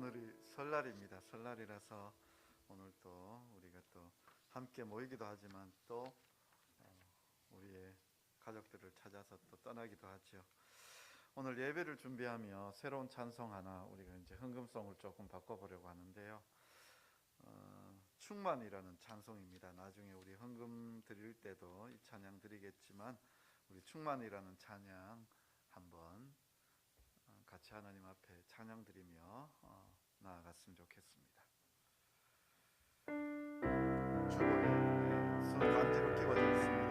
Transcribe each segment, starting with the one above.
오늘이 설날입니다. 설날이라서 오늘 또 우리가 또 함께 모이기도 하지만 또 우리의 가족들을 찾아서 또 떠나기도 하죠. 오늘 예배를 준비하며 새로운 찬송 하나 우리가 이제 헌금송을 조금 바꿔보려고 하는데요. 충만이라는 찬송입니다. 나중에 우리 헌금 드릴 때도 이 찬양 드리겠지만 우리 충만이라는 찬양 한번 같이 하나님 앞에 찬양 드리며 나아갔으면 좋겠습니다. 주보에 손 간지로 끼워져 있습니다.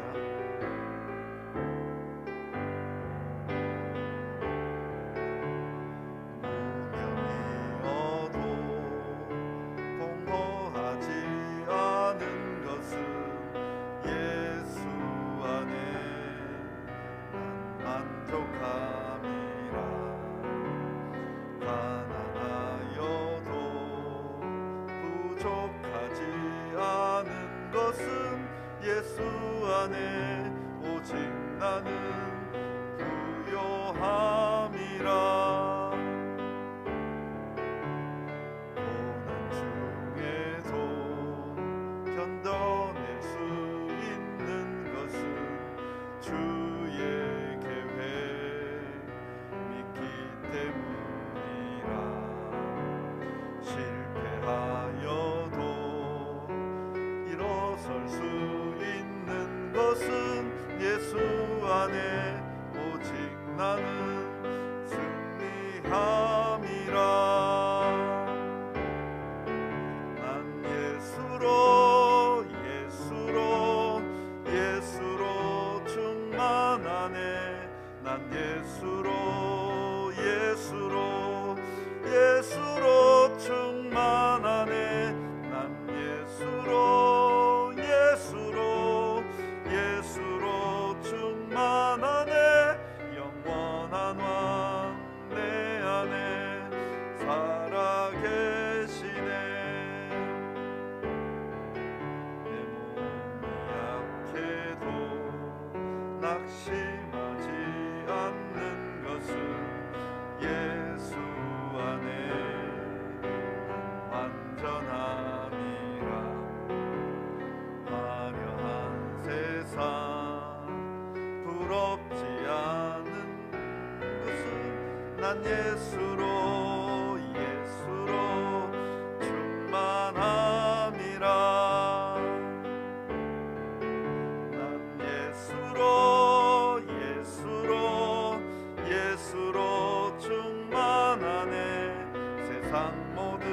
예수 안에 오직 나는 부요함이라. 고난 중에도 견뎌낼 수 있는 것은 주의 계획 믿기 때문이라. 실패하여도 일어설 수 것은 예수 안에 오직 나는 승리함이라. 난 예수로 충만하네. 난 예수로 충만하네. 난 예수로 충만하네. 영원한 왕 내 안에 살아계시네. 내 몸이 약해도 낙심하지 않는 것은 예수 안에 완전함이라. 화려한 세상 부럽지 않은 것은 난 예수로 충만함이라. 난 예수로 충만하네. 세상 모든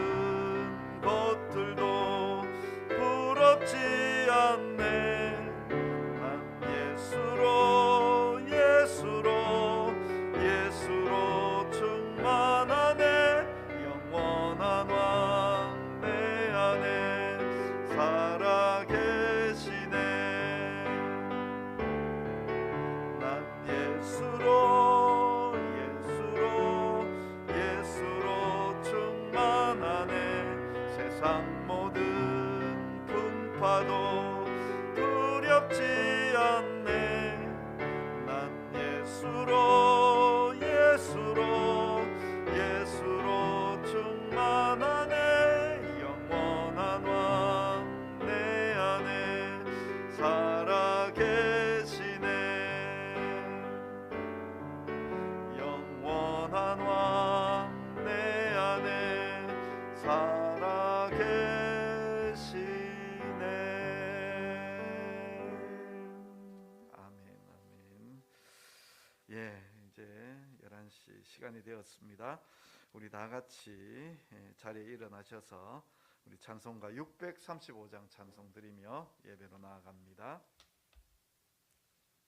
것들도 부럽지 않네. 난 예수로 충만하네. 영원한 왕 내 안에 살아계시네. 난 예수로 충만하네. 세상 모든 풍파도 두렵지 않네. 난 예수로 충만하네. 영원한 왕 내 안에 살아계시네. 영원한 왕 내 안에 살아계시네. 예, 이제 11시 시간이 되었습니다. 우리 다 같이 자리에 일어나셔서 우리 찬송가 635장 찬송 드리며 예배로 나아갑니다.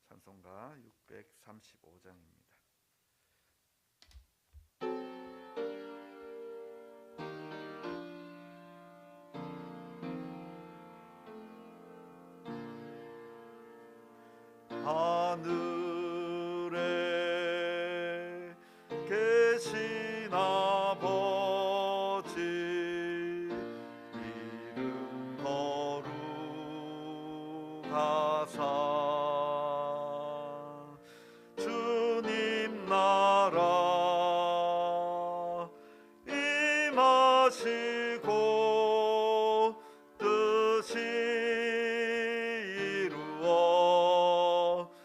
찬송가 635장입니다. 하늘에 계신 아버지 이름 거룩하사 주님 하시고 뜻이 이루어지다.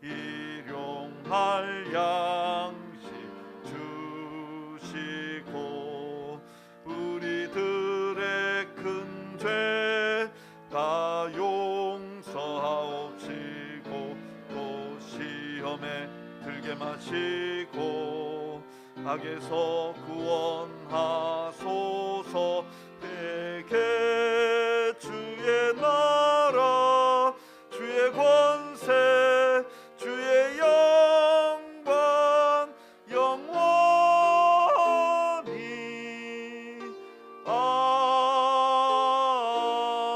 일용할 양식 주시고 우리들의 큰 죄 다 용서하옵시고 또 시험에 들게 마시고 악에서 구원하소서. 내게 주의 나라 주의 권세 주의 영광 영원히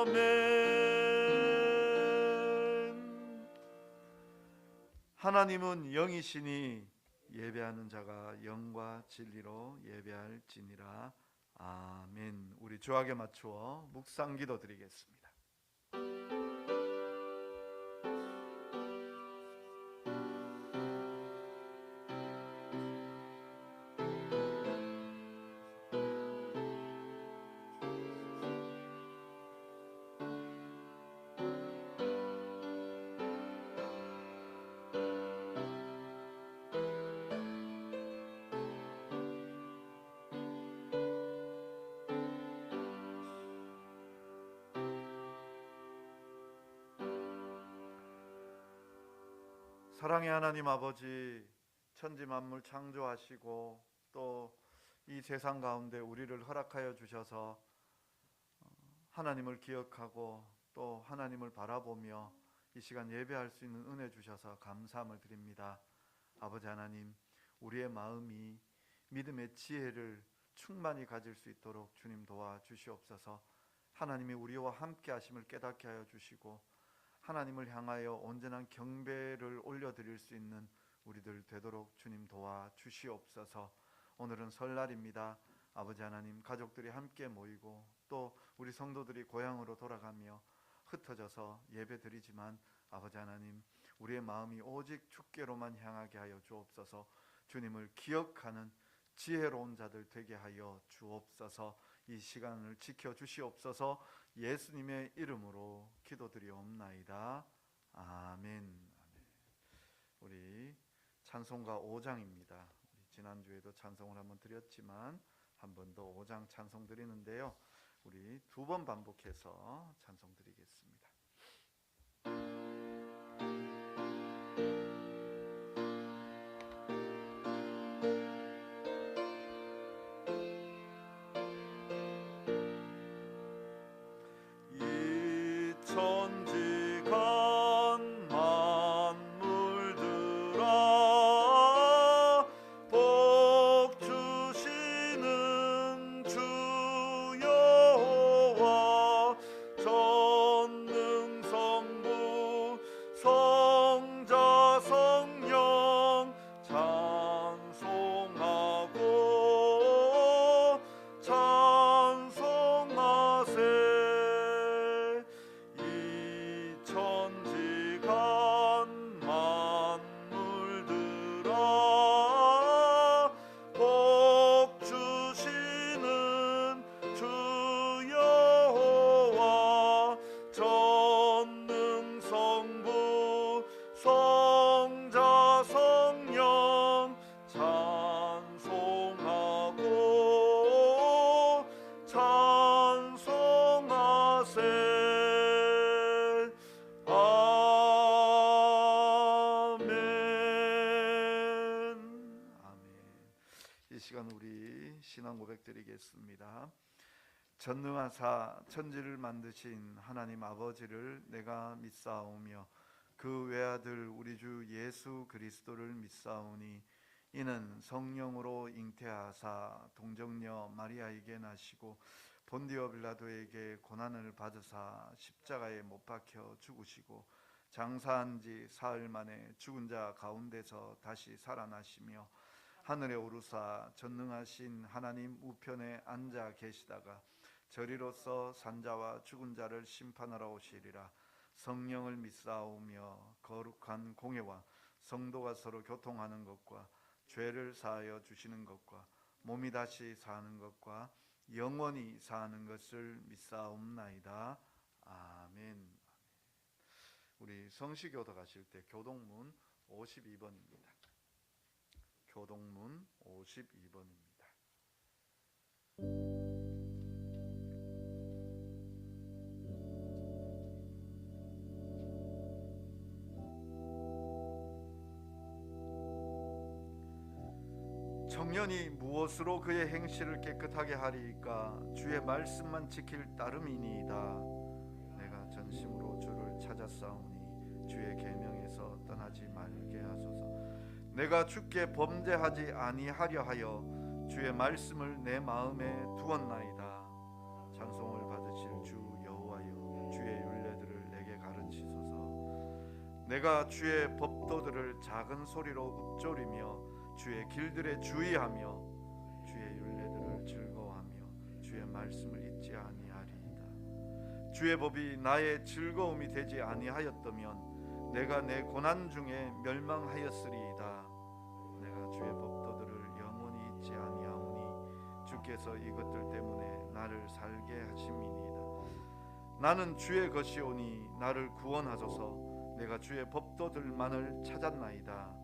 아멘. 하나님은 영이시니 예배하는 자가 영과 진리로 예배할지니라. 아멘. 우리 주악에 맞추어 묵상 기도 드리겠습니다. 사랑의 하나님 아버지, 천지 만물 창조하시고 또 이 세상 가운데 우리를 허락하여 주셔서 하나님을 기억하고 또 하나님을 바라보며 이 시간 예배할 수 있는 은혜 주셔서 감사함을 드립니다. 아버지 하나님, 우리의 마음이 믿음의 지혜를 충만히 가질 수 있도록 주님 도와주시옵소서. 하나님이 우리와 함께 하심을 깨닫게 하여 주시고 하나님을 향하여 온전한 경배를 올려드릴 수 있는 우리들 되도록 주님 도와주시옵소서. 오늘은 설날입니다. 아버지 하나님, 가족들이 함께 모이고 또 우리 성도들이 고향으로 돌아가며 흩어져서 예배드리지만 아버지 하나님, 우리의 마음이 오직 주께로만 향하게 하여 주옵소서. 주님을 기억하는 지혜로운 자들 되게 하여 주옵소서. 이 시간을 지켜주시옵소서. 예수님의 이름으로 기도드리옵나이다. 아멘. 우리 찬송가 5장입니다. 지난주에도 찬송을 한번 드렸지만 한 번 더 5장 찬송 드리는데요, 우리 두 번 반복해서 찬송 드리겠습니다. 신앙 고백 드리겠습니다. 전능하사 천지를 만드신 하나님 아버지를 내가 믿사오며 그 외아들 우리 주 예수 그리스도를 믿사오니 이는 성령으로 잉태하사 동정녀 마리아에게 나시고 본디오 빌라도에게 고난을 받으사 십자가에 못 박혀 죽으시고 장사한 지 사흘 만에 죽은 자 가운데서 다시 살아나시며 하늘에 오르사 전능하신 하나님 우편에 앉아 계시다가 저리로서 산자와 죽은 자를 심판하러 오시리라. 성령을 믿사오며 거룩한 공회와 성도가 서로 교통하는 것과 죄를 사하여 주시는 것과 몸이 다시 사는 것과 영원히 사는 것을 믿사옵나이다. 아멘. 우리 성시교도 가실 때 교동문 52번입니다. 교동문 52번입니다. 청년이 무엇으로 그의 행실을 깨끗하게 하리이까? 주의 말씀만 지킬 따름이니이다. 내가 전심으로 주를 찾았사오니 주의 계명에서 떠나지 말게 하소서. 내가 주께 범죄하지 아니하려 하여 주의 말씀을 내 마음에 두었나이다. 찬송을 받으실 주 여호와여, 주의 율례들을 내게 가르치소서. 내가 주의 법도들을 작은 소리로 읊조리며 주의 길들에 주의하며 주의 율례들을 즐거워하며 주의 말씀을 잊지 아니하리이다. 주의 법이 나의 즐거움이 되지 아니하였다면 내가 내 고난 중에 멸망하였으리이다. 내가 주의 법도들을 영원히 잊지 아니하오니 주께서 이것들 때문에 나를 살게 하심이니이다. 나는 주의 것이오니 나를 구원하소서. 내가 주의 법도들만을 찾았나이다.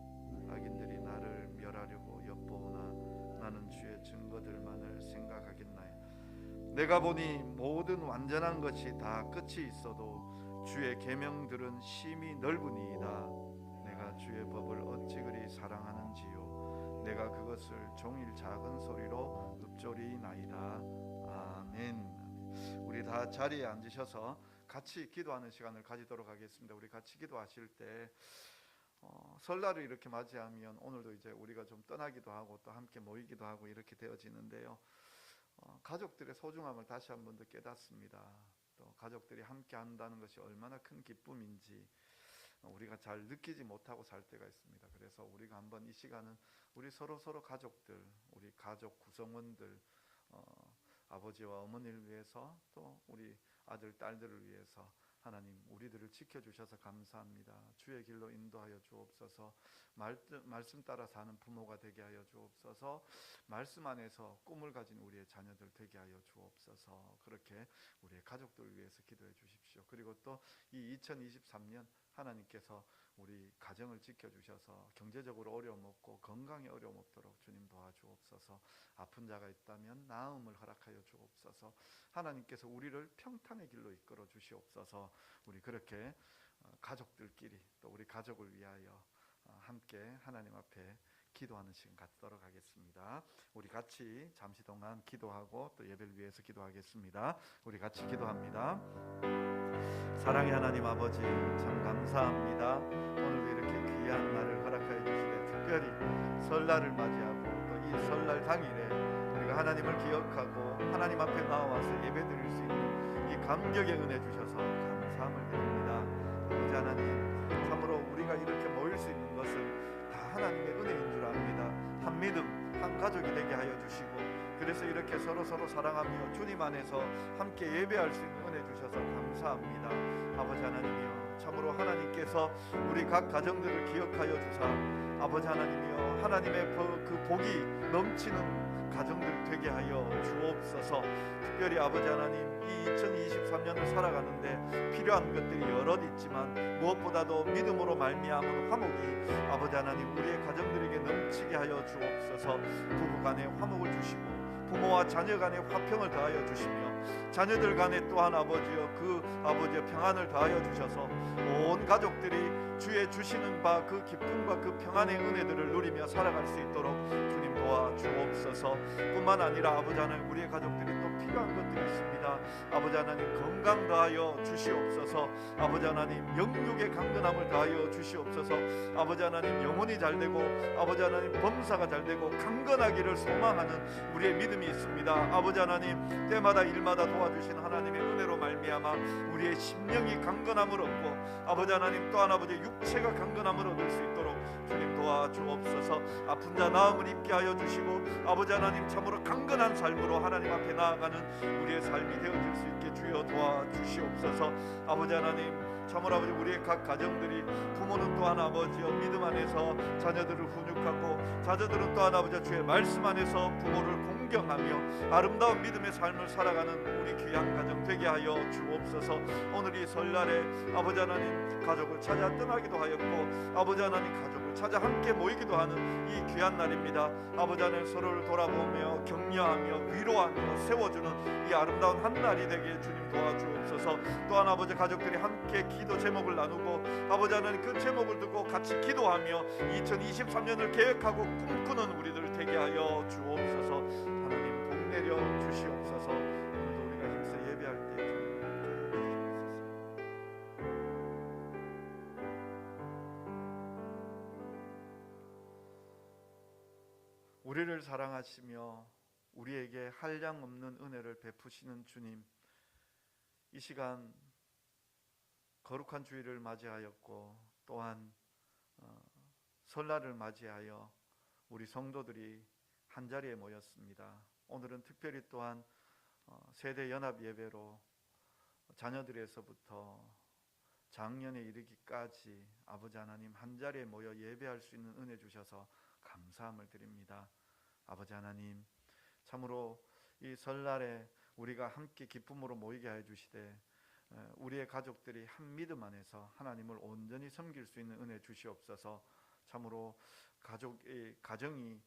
악인들이 나를 멸하려고 엿보오나 나는 주의 증거들만을 생각하겠나이다. 내가 보니 모든 완전한 것이 다 끝이 있어도 주의 계명들은 심히 넓으니이다. 내가 주의 법을 어찌 그리 사랑하는지요. 내가 그것을 종일 작은 소리로 읊조리나이다. 아멘. 우리 다 자리에 앉으셔서 같이 기도하는 시간을 가지도록 하겠습니다. 우리 같이 기도하실 때 설날을 이렇게 맞이하면 오늘도 이제 우리가 좀 떠나기도 하고 또 함께 모이기도 하고 이렇게 되어지는데요. 가족들의 소중함을 다시 한 번 더 깨닫습니다. 또 가족들이 함께 한다는 것이 얼마나 큰 기쁨인지 우리가 잘 느끼지 못하고 살 때가 있습니다. 그래서 우리가 한번 이 시간은 우리 서로 가족들, 우리 가족 구성원들, 아버지와 어머니를 위해서 또 우리 아들, 딸들을 위해서 하나님 우리들을 지켜주셔서 감사합니다. 주의 길로 인도하여 주옵소서. 말씀 따라 사는 부모가 되게 하여 주옵소서. 말씀 안에서 꿈을 가진 우리의 자녀들 되게 하여 주옵소서. 그렇게 우리의 가족들을 위해서 기도해 주십시오. 그리고 또 이 2023년 하나님께서 우리 가정을 지켜주셔서 경제적으로 어려움 없고 건강에 어려움 없도록 주님 도와주옵소서. 아픈 자가 있다면 나음을 허락하여 주옵소서. 하나님께서 우리를 평탄의 길로 이끌어 주시옵소서. 우리 그렇게 가족들끼리 또 우리 가족을 위하여 함께 하나님 앞에 기도하는 시간 갖도록 하겠습니다. 우리 같이 잠시 동안 기도하고 또 예배를 위해서 기도하겠습니다. 우리 같이 기도합니다. 사랑의 하나님 아버지, 참 감사합니다. 오늘도 이렇게 귀한 날을 허락하여 주시되 특별히 설날을 맞이하고 또 이 설날 당일에 우리가 하나님을 기억하고 하나님 앞에 나와서 예배드릴 수 있는 이 감격의 은혜 주셔서 감사함을 드립니다. 아버지 하나님, 참으로 우리가 이렇게 모일 수 있는 것을 다 하나님의 은혜인 줄 압니다. 한 믿음, 한 가족이 되게 하여 주시고, 그래서 이렇게 서로 사랑하며 주님 안에서 함께 예배할 수 있는 은혜 주셔서 감사합니다. 아버지 하나님이여, 참으로 하나님께서 우리 각 가정들을 기억하여 주사 아버지 하나님이여, 하나님의 그 복이 넘치는 가정들 되게 하여 주옵소서. 특별히 아버지 하나님, 이 2023년을 살아가는데 필요한 것들이 여럿 있지만 무엇보다도 믿음으로 말미암은 화목이 아버지 하나님 우리의 가정들에게 넘치게 하여 주옵소서. 부부간에 화목을 주시고 부모와 자녀 간에 화평을 더하여 주시며 자녀들 간에 또한 아버지여 그 아버지의 평안을 더하여 주셔서 온 가족들이 주의 주시는 바 그 기쁨과 그 평안의 은혜들을 누리며 살아갈 수 있도록 주님 도와주옵소서. 뿐만 아니라 아버지 하나님, 우리의 가족들이 또 필요한 것들이 있습니다. 아버지 하나님, 건강 더하여 주시옵소서. 아버지 하나님, 영육의 강건함을 더하여 주시옵소서. 아버지 하나님, 영혼이 잘되고 아버지 하나님, 범사가 잘되고 강건하기를 소망하는 우리의 믿음이 있습니다. 아버지 하나님, 때마다 일마다 도와주신 하나님의 은혜로 말미암아 우리의 심령이 강건함을 얻고 아버지 하나님, 또한 아버지의 육체가 강건함을 얻을 수 있도록 주님 도와주옵소서. 아픈 자 나음을 입게 하여 주시고 아버지 하나님, 참으로 강건한 삶으로 하나님 앞에 나아가는 우리의 삶이 되어질 수 있게 주여 도와주시옵소서. 아버지 하나님, 참으로 아버지 우리의 각 가정들이 부모는 또한 아버지여 믿음 안에서 자녀들을 훈육하고 자녀들은 또한 아버지 주의 말씀 안에서 부모를 공경하며 아름다운 믿음의 삶을 살아가는 우리 귀한 가정 되게 하여 주옵소서. 오늘 이 설날에 아버지 하나님 가족을 찾아 떠나기도 하였고 아버지 하나님 가족을 찾아 함께 모이기도 하는 이 귀한 날입니다. 아버지 하나님 서로를 돌아보며 격려하며 위로하며 세워주는 이 아름다운 한 날이 되게 주님 도와주옵소서. 또한 아버지 가족들이 함께 기도 제목을 나누고 아버지 하나님 그 제목을 듣고 같이 기도하며 2023년을 계획하고 꿈꾸는 우리들 되게 하여 주옵소서. 하나님 복 내려 주시옵소서. 오늘도 우리가 힘써 예배할 때 우리를 사랑하시며 우리에게 한량없는 은혜를 베푸시는 주님, 이 시간 거룩한 주일을 맞이하였고 또한 설날을 맞이하여 우리 성도들이 한자리에 모였습니다. 오늘은 특별히 또한 세대 연합 예배로 자녀들에서부터 장년에 이르기까지 아버지 하나님 한자리에 모여 예배할 수 있는 은혜 주셔서 감사함을 드립니다. 아버지 하나님 참으로 이 설날에 우리가 함께 기쁨으로 모이게 해 주시되 우리의 가족들이 한 믿음 안에서 하나님을 온전히 섬길 수 있는 은혜 주시옵소서. 참으로 가정이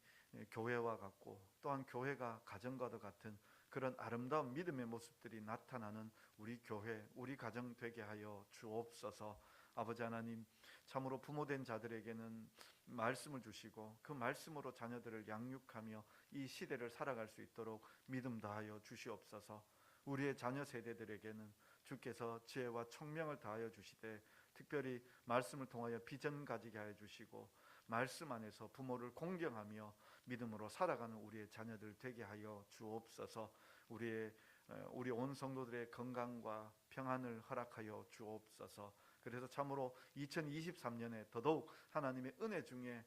교회와 같고 또한 교회가 가정과도 같은 그런 아름다운 믿음의 모습들이 나타나는 우리 교회, 우리 가정 되게 하여 주옵소서. 아버지 하나님 참으로 부모된 자들에게는 말씀을 주시고 그 말씀으로 자녀들을 양육하며 이 시대를 살아갈 수 있도록 믿음 다하여 주시옵소서. 우리의 자녀 세대들에게는 주께서 지혜와 총명을 다하여 주시되 특별히 말씀을 통하여 비전 가지게 하여 주시고 말씀 안에서 부모를 공경하며 믿음으로 살아가는 우리의 자녀들 되게 하여 주옵소서. 우리 온 성도들의 건강과 평안을 허락하여 주옵소서. 그래서 참으로 2023년에 더더욱 하나님의 은혜 중에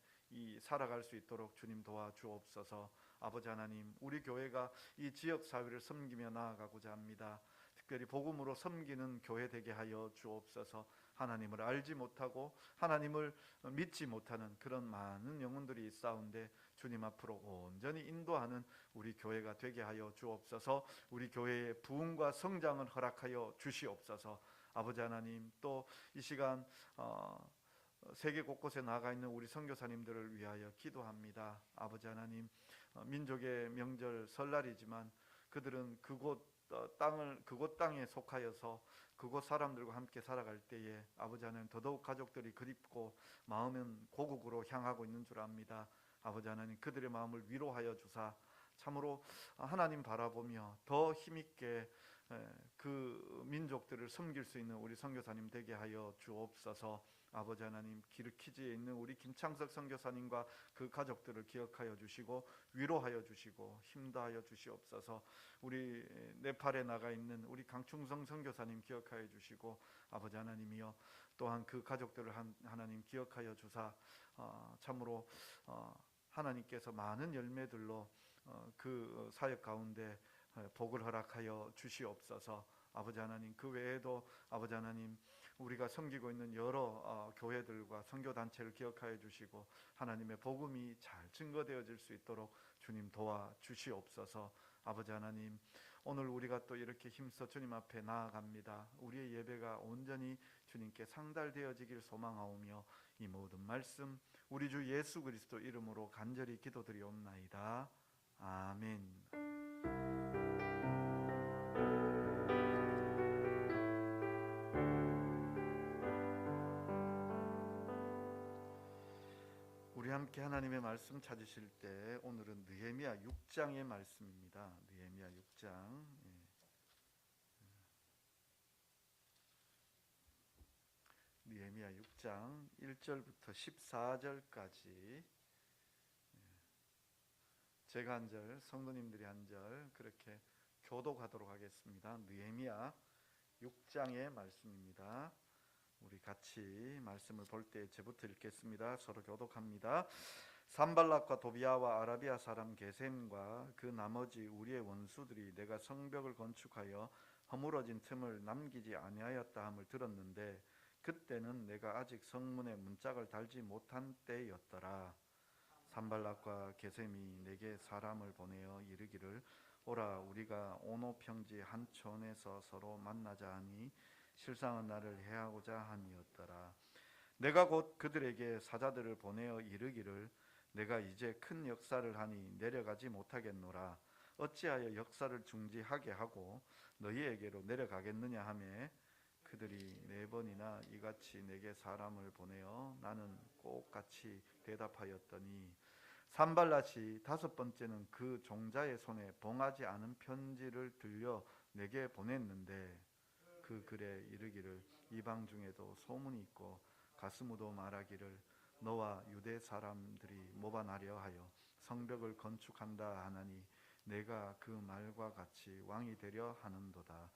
살아갈 수 있도록 주님 도와주옵소서. 아버지 하나님 우리 교회가 이 지역사회를 섬기며 나아가고자 합니다. 특별히 복음으로 섬기는 교회 되게 하여 주옵소서. 하나님을 알지 못하고 하나님을 믿지 못하는 그런 많은 영혼들이 있사온데 주님 앞으로 온전히 인도하는 우리 교회가 되게 하여 주옵소서. 우리 교회의 부흥과 성장을 허락하여 주시옵소서. 아버지 하나님 또 이 시간 세계 곳곳에 나가 있는 우리 선교사님들을 위하여 기도합니다. 아버지 하나님 민족의 명절 설날이지만 그들은 그곳 땅에 속하여서 그곳 사람들과 함께 살아갈 때에 아버지 하나님 더더욱 가족들이 그립고 마음은 고국으로 향하고 있는 줄 압니다. 아버지 하나님 그들의 마음을 위로하여 주사 참으로 하나님 바라보며 더 힘있게 그 민족들을 섬길 수 있는 우리 선교사님 되게 하여 주옵소서. 아버지 하나님 기르키지에 있는 우리 김창석 선교사님과 그 가족들을 기억하여 주시고 위로하여 주시고 힘다하여 주시옵소서. 우리 네팔에 나가 있는 우리 강충성 선교사님 기억하여 주시고 아버지 하나님이여 또한 그 가족들을 하나님 기억하여 주사 참으로 하나님께서 많은 열매들로 그 사역 가운데 복을 허락하여 주시옵소서. 아버지 하나님 그 외에도 아버지 하나님 우리가 섬기고 있는 여러 교회들과 선교단체를 기억하여 주시고 하나님의 복음이 잘 증거되어질 수 있도록 주님 도와주시옵소서. 아버지 하나님 오늘 우리가 또 이렇게 힘써 주님 앞에 나아갑니다. 우리의 예배가 온전히 주님께 상달되어지길 소망하오며 이 모든 말씀 우리 주 예수 그리스도 이름으로 간절히 기도드리옵나이다. 아멘. 우리 함께 하나님의 말씀 찾으실 때 오늘은 느헤미야 6장의 말씀입니다. 느헤미야 6장 느헤미야 6장 1절부터 14절까지 제가 한 절, 성도님들이 한 절 그렇게 교독하도록 하겠습니다. 느헤미야 6장의 말씀입니다. 우리 같이 말씀을 볼 때 제부터 읽겠습니다. 서로 교독합니다. 산발락과 도비아와 아라비아 사람 게셈과 그 나머지 우리의 원수들이 내가 성벽을 건축하여 허물어진 틈을 남기지 아니하였다 함을 들었는데 그때는 내가 아직 성문에 문짝을 달지 못한 때였더라. 산발락과 게셈이 내게 사람을 보내어 이르기를 오라 우리가 오노 평지 한 촌에서 서로 만나자 하니 실상은 나를 해하고자 함이었더라. 내가 곧 그들에게 사자들을 보내어 이르기를 내가 이제 큰 역사를 하니 내려가지 못하겠노라. 어찌하여 역사를 중지하게 하고 너희에게로 내려가겠느냐 하매 그들이 4번이나 이같이 내게 사람을 보내어 나는 꼭 같이 대답하였더니 산발랏이 5번째는 그 종자의 손에 봉하지 않은 편지를 들려 내게 보냈는데 그 글에 이르기를 이방 중에도 소문이 있고 가스무도 말하기를 너와 유대 사람들이 모반하려 하여 성벽을 건축한다 하나니 내가 그 말과 같이 왕이 되려 하는도다.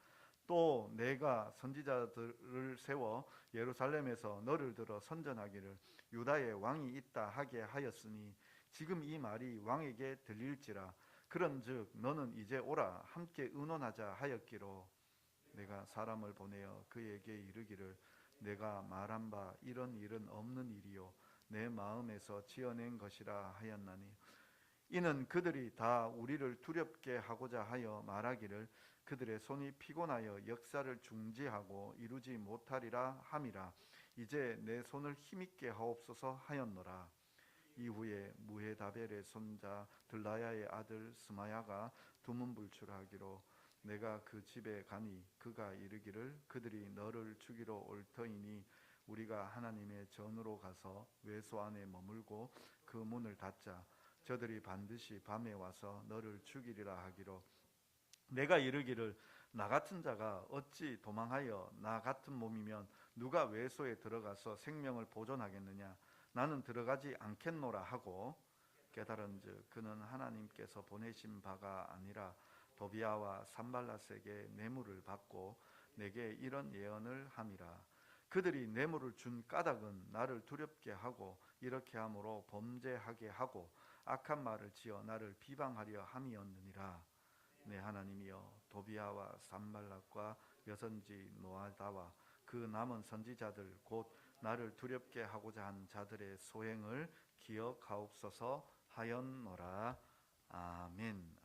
또 내가 선지자들을 세워 예루살렘에서 너를 들어 선전하기를 유다에 왕이 있다 하게 하였으니 지금 이 말이 왕에게 들릴지라. 그런즉 너는 이제 오라 함께 의논하자 하였기로 내가 사람을 보내어 그에게 이르기를 내가 말한 바 이런 일은 없는 일이요 내 마음에서 지어낸 것이라 하였나니 이는 그들이 다 우리를 두렵게 하고자 하여 말하기를 그들의 손이 피곤하여 역사를 중지하고 이루지 못하리라 함이라. 이제 내 손을 힘있게 하옵소서 하였노라. 이후에 무헤다벨의 손자 들라야의 아들 스마야가 두문불출하기로 내가 그 집에 가니 그가 이르기를 그들이 너를 죽이러 올 터이니 우리가 하나님의 전으로 가서 외소 안에 머물고 그 문을 닫자. 저들이 반드시 밤에 와서 너를 죽이리라 하기로 내가 이르기를 나 같은 자가 어찌 도망하여 나 같은 몸이면 누가 외소에 들어가서 생명을 보존하겠느냐. 나는 들어가지 않겠노라 하고 깨달은즉 그는 하나님께서 보내신 바가 아니라 도비아와 산발랏에게 뇌물을 받고 내게 이런 예언을 함이라. 그들이 뇌물을 준 까닭은 나를 두렵게 하고 이렇게 함으로 범죄하게 하고 악한 말을 지어 나를 비방하려 함이었느니라. 내 하나님이여 도비아와 산발랏과 여선지 노아다와 그 남은 선지자들 곧 나를 두렵게 하고자 한 자들의 소행을 기억하옵소서 하였노라. 아멘.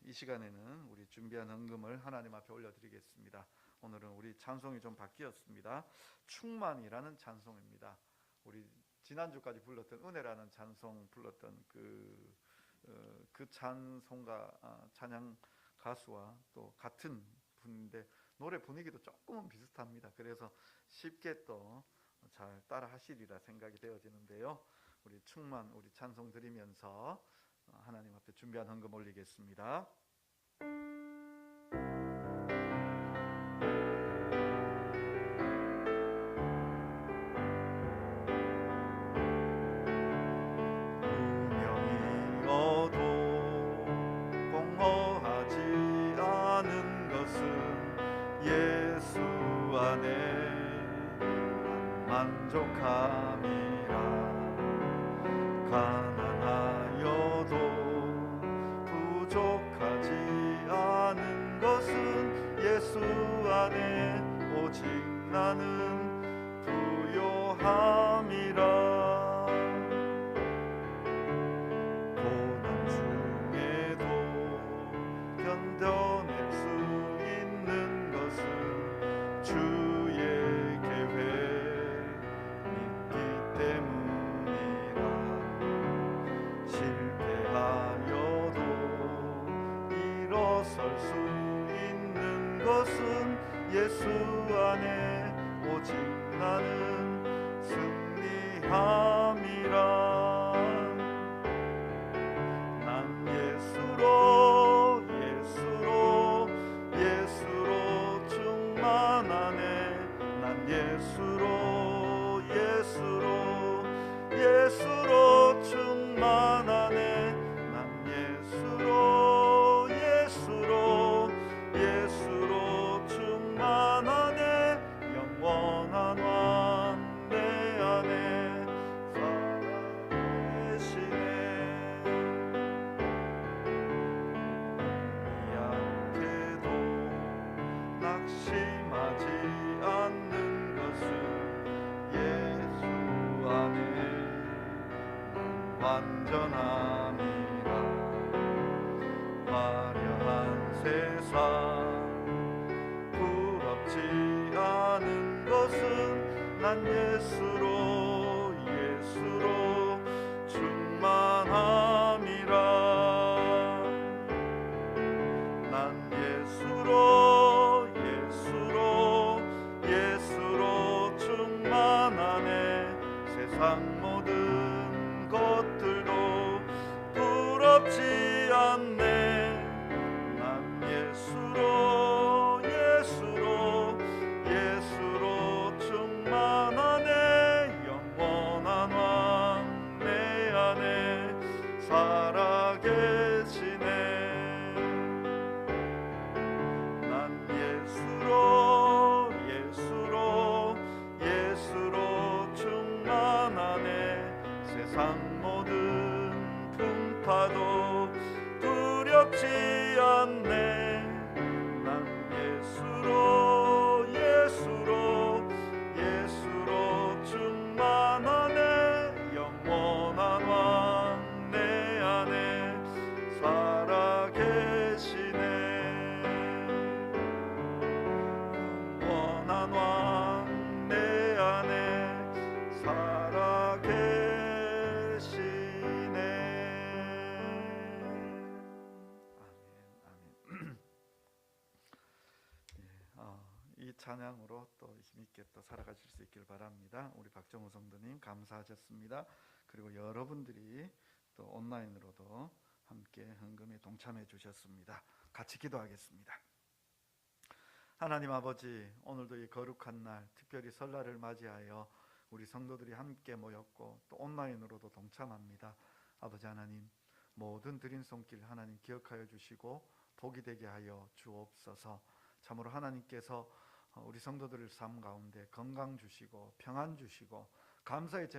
이 시간에는 우리 준비한 헌금을 하나님 앞에 올려드리겠습니다. 오늘은 우리 찬송이 좀 바뀌었습니다. 충만이라는 찬송입니다. 우리 지난주까지 불렀던 은혜라는 찬송 불렀던 그 찬송가 찬양 가수와 또 같은 분인데 노래 분위기도 조금은 비슷합니다. 그래서 쉽게 또 잘 따라 하시리라 생각이 되어지는데요. 우리 충만 우리 찬송 드리면서 하나님 앞에 준비한 헌금 올리겠습니다. 운명이어도 공허하지 않은 것은 예수 안에 만족함이라. 가난하여도 부족하지 않은 것은 예수 안에 오직 나는 부요함이라. 고난 중에도 견뎌낼 수 있는 것은 주의 계획 믿기 때문이라. 실패하여도 일어설 수 있는 것은 예수 안에 오직 나는 승리함이라. 난 예수로 예수로 예수로 충만하네. 난 예수로 예수로 예수로 충만하네. 난 예수로 예수로 예수로 충만하네. 영원한 왕 내 안에 완전함이라. 화려한 세상 부럽지 않은 것은 난 예수로 충만함이라. 난 예수로 충만하네. 세상 모든 것들도 부럽지 않네. 난 예수로 충만하네. 영원한 왕 내 안에 살아 계시네. 난 예수로 충만하네. 세상 모든 풍파도 두렵지 않네. 난 예수로 충만하네. 영원한 왕 내 안에 살아 계시네. 영원한 왕 내 안에 살아 계시네. 아멘. 이 찬양으로 또 힘있게 또 살아가실 수 있길 바랍니다. 우리 박정우 성도님 감사하셨습니다. 그리고 여러분들이 또 온라인으로도 함께 헌금에 동참해 주셨습니다. 같이 기도하겠습니다. 하나님 아버지, 오늘도 이 거룩한 날, 특별히 설날을 맞이하여 우리 성도들이 함께 모였고 또 온라인으로도 동참합니다. 아버지 하나님, 모든 드린 손길 하나님 기억하여 주시고 복이 되게 하여 주옵소서. 참으로 하나님께서 우리 성도들의 삶 가운데 건강 주시고 평안 주시고 감사의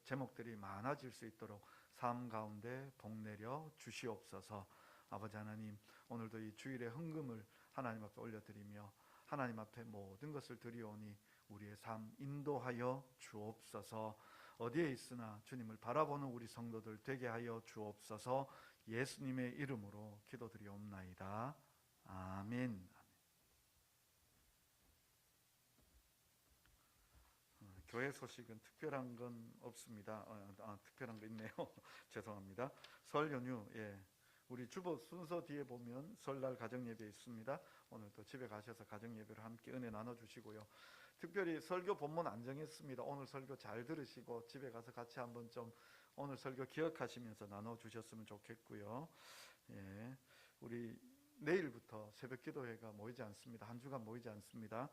제목들이 많아질 수 있도록 삶 가운데 복 내려 주시옵소서. 아버지 하나님, 오늘도 이 주일의 헌금을 하나님 앞에 올려드리며 하나님 앞에 모든 것을 드리오니 우리의 삶 인도하여 주옵소서. 어디에 있으나 주님을 바라보는 우리 성도들 되게 하여 주옵소서. 예수님의 이름으로 기도드리옵나이다. 아멘. 교회 소식은 특별한 건 없습니다. 특별한 거 있네요. 죄송합니다. 설 연휴, 우리 주보 순서 뒤에 보면 설날 가정예배 있습니다. 오늘도 집에 가셔서 가정예배를 함께 은혜 나눠주시고요. 특별히 설교 본문 안 정했습니다. 오늘 설교 잘 들으시고 집에 가서 같이 한번 좀 오늘 설교 기억하시면서 나눠주셨으면 좋겠고요. 우리 내일부터 새벽 기도회가 모이지 않습니다. 한 주간 모이지 않습니다.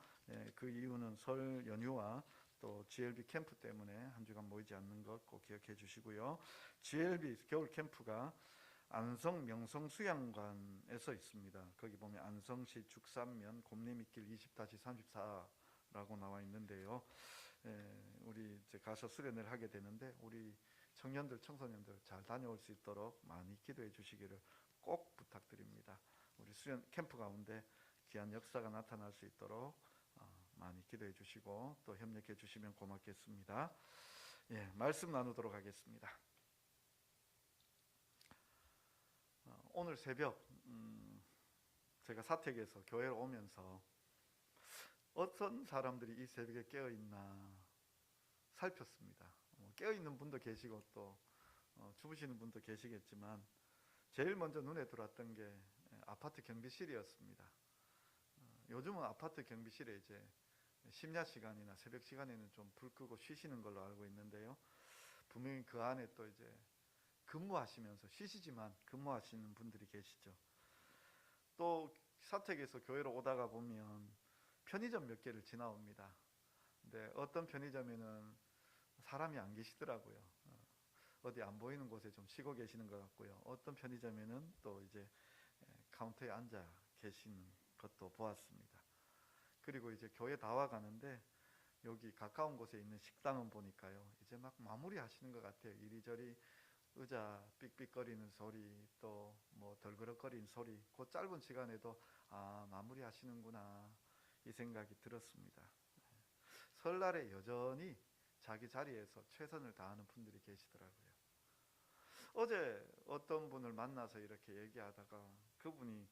그 이유는 설 연휴와 또 GLB 캠프 때문에 한 주간 모이지 않는 것 꼭 기억해 주시고요. GLB 겨울 캠프가 안성 명성 수양관에서 있습니다. 거기 보면 안성시 죽산면 곰리미길 20-34라고 나와 있는데요. 우리 이제 가서 수련회를 하게 되는데 우리 청년들, 청소년들 잘 다녀올 수 있도록 많이 기도해 주시기를 꼭 부탁드립니다. 우리 수련 캠프 가운데 귀한 역사가 나타날 수 있도록 많이 기도해 주시고 또 협력해 주시면 고맙겠습니다. 말씀 나누도록 하겠습니다. 오늘 새벽 제가 사택에서 교회를 오면서 어떤 사람들이 이 새벽에 깨어있나 살폈습니다. 깨어있는 분도 계시고 또 주무시는 분도 계시겠지만 제일 먼저 눈에 들어왔던 게 아파트 경비실이었습니다. 요즘은 아파트 경비실에 이제 심야 시간이나 새벽 시간에는 좀 불 끄고 쉬시는 걸로 알고 있는데요. 분명히 그 안에 또 이제 근무하시면서 쉬시지만 근무하시는 분들이 계시죠. 또 사택에서 교회로 오다가 보면 편의점 몇 개를 지나옵니다. 근데 어떤 편의점에는 사람이 안 계시더라고요. 어디 안 보이는 곳에 좀 쉬고 계시는 것 같고요. 어떤 편의점에는 또 이제 카운터에 앉아 계시는 것도 보았습니다. 그리고 이제 교회 다 와가는데 여기 가까운 곳에 있는 식당은 보니까요, 이제 막 마무리 하시는 것 같아요. 이리저리 의자 삑삑거리는 소리, 또 뭐 덜그럭거리는 소리, 그 짧은 시간에도 마무리 하시는구나 이 생각이 들었습니다. 설날에 여전히 자기 자리에서 최선을 다하는 분들이 계시더라고요. 어제 어떤 분을 만나서 이렇게 얘기하다가 그분이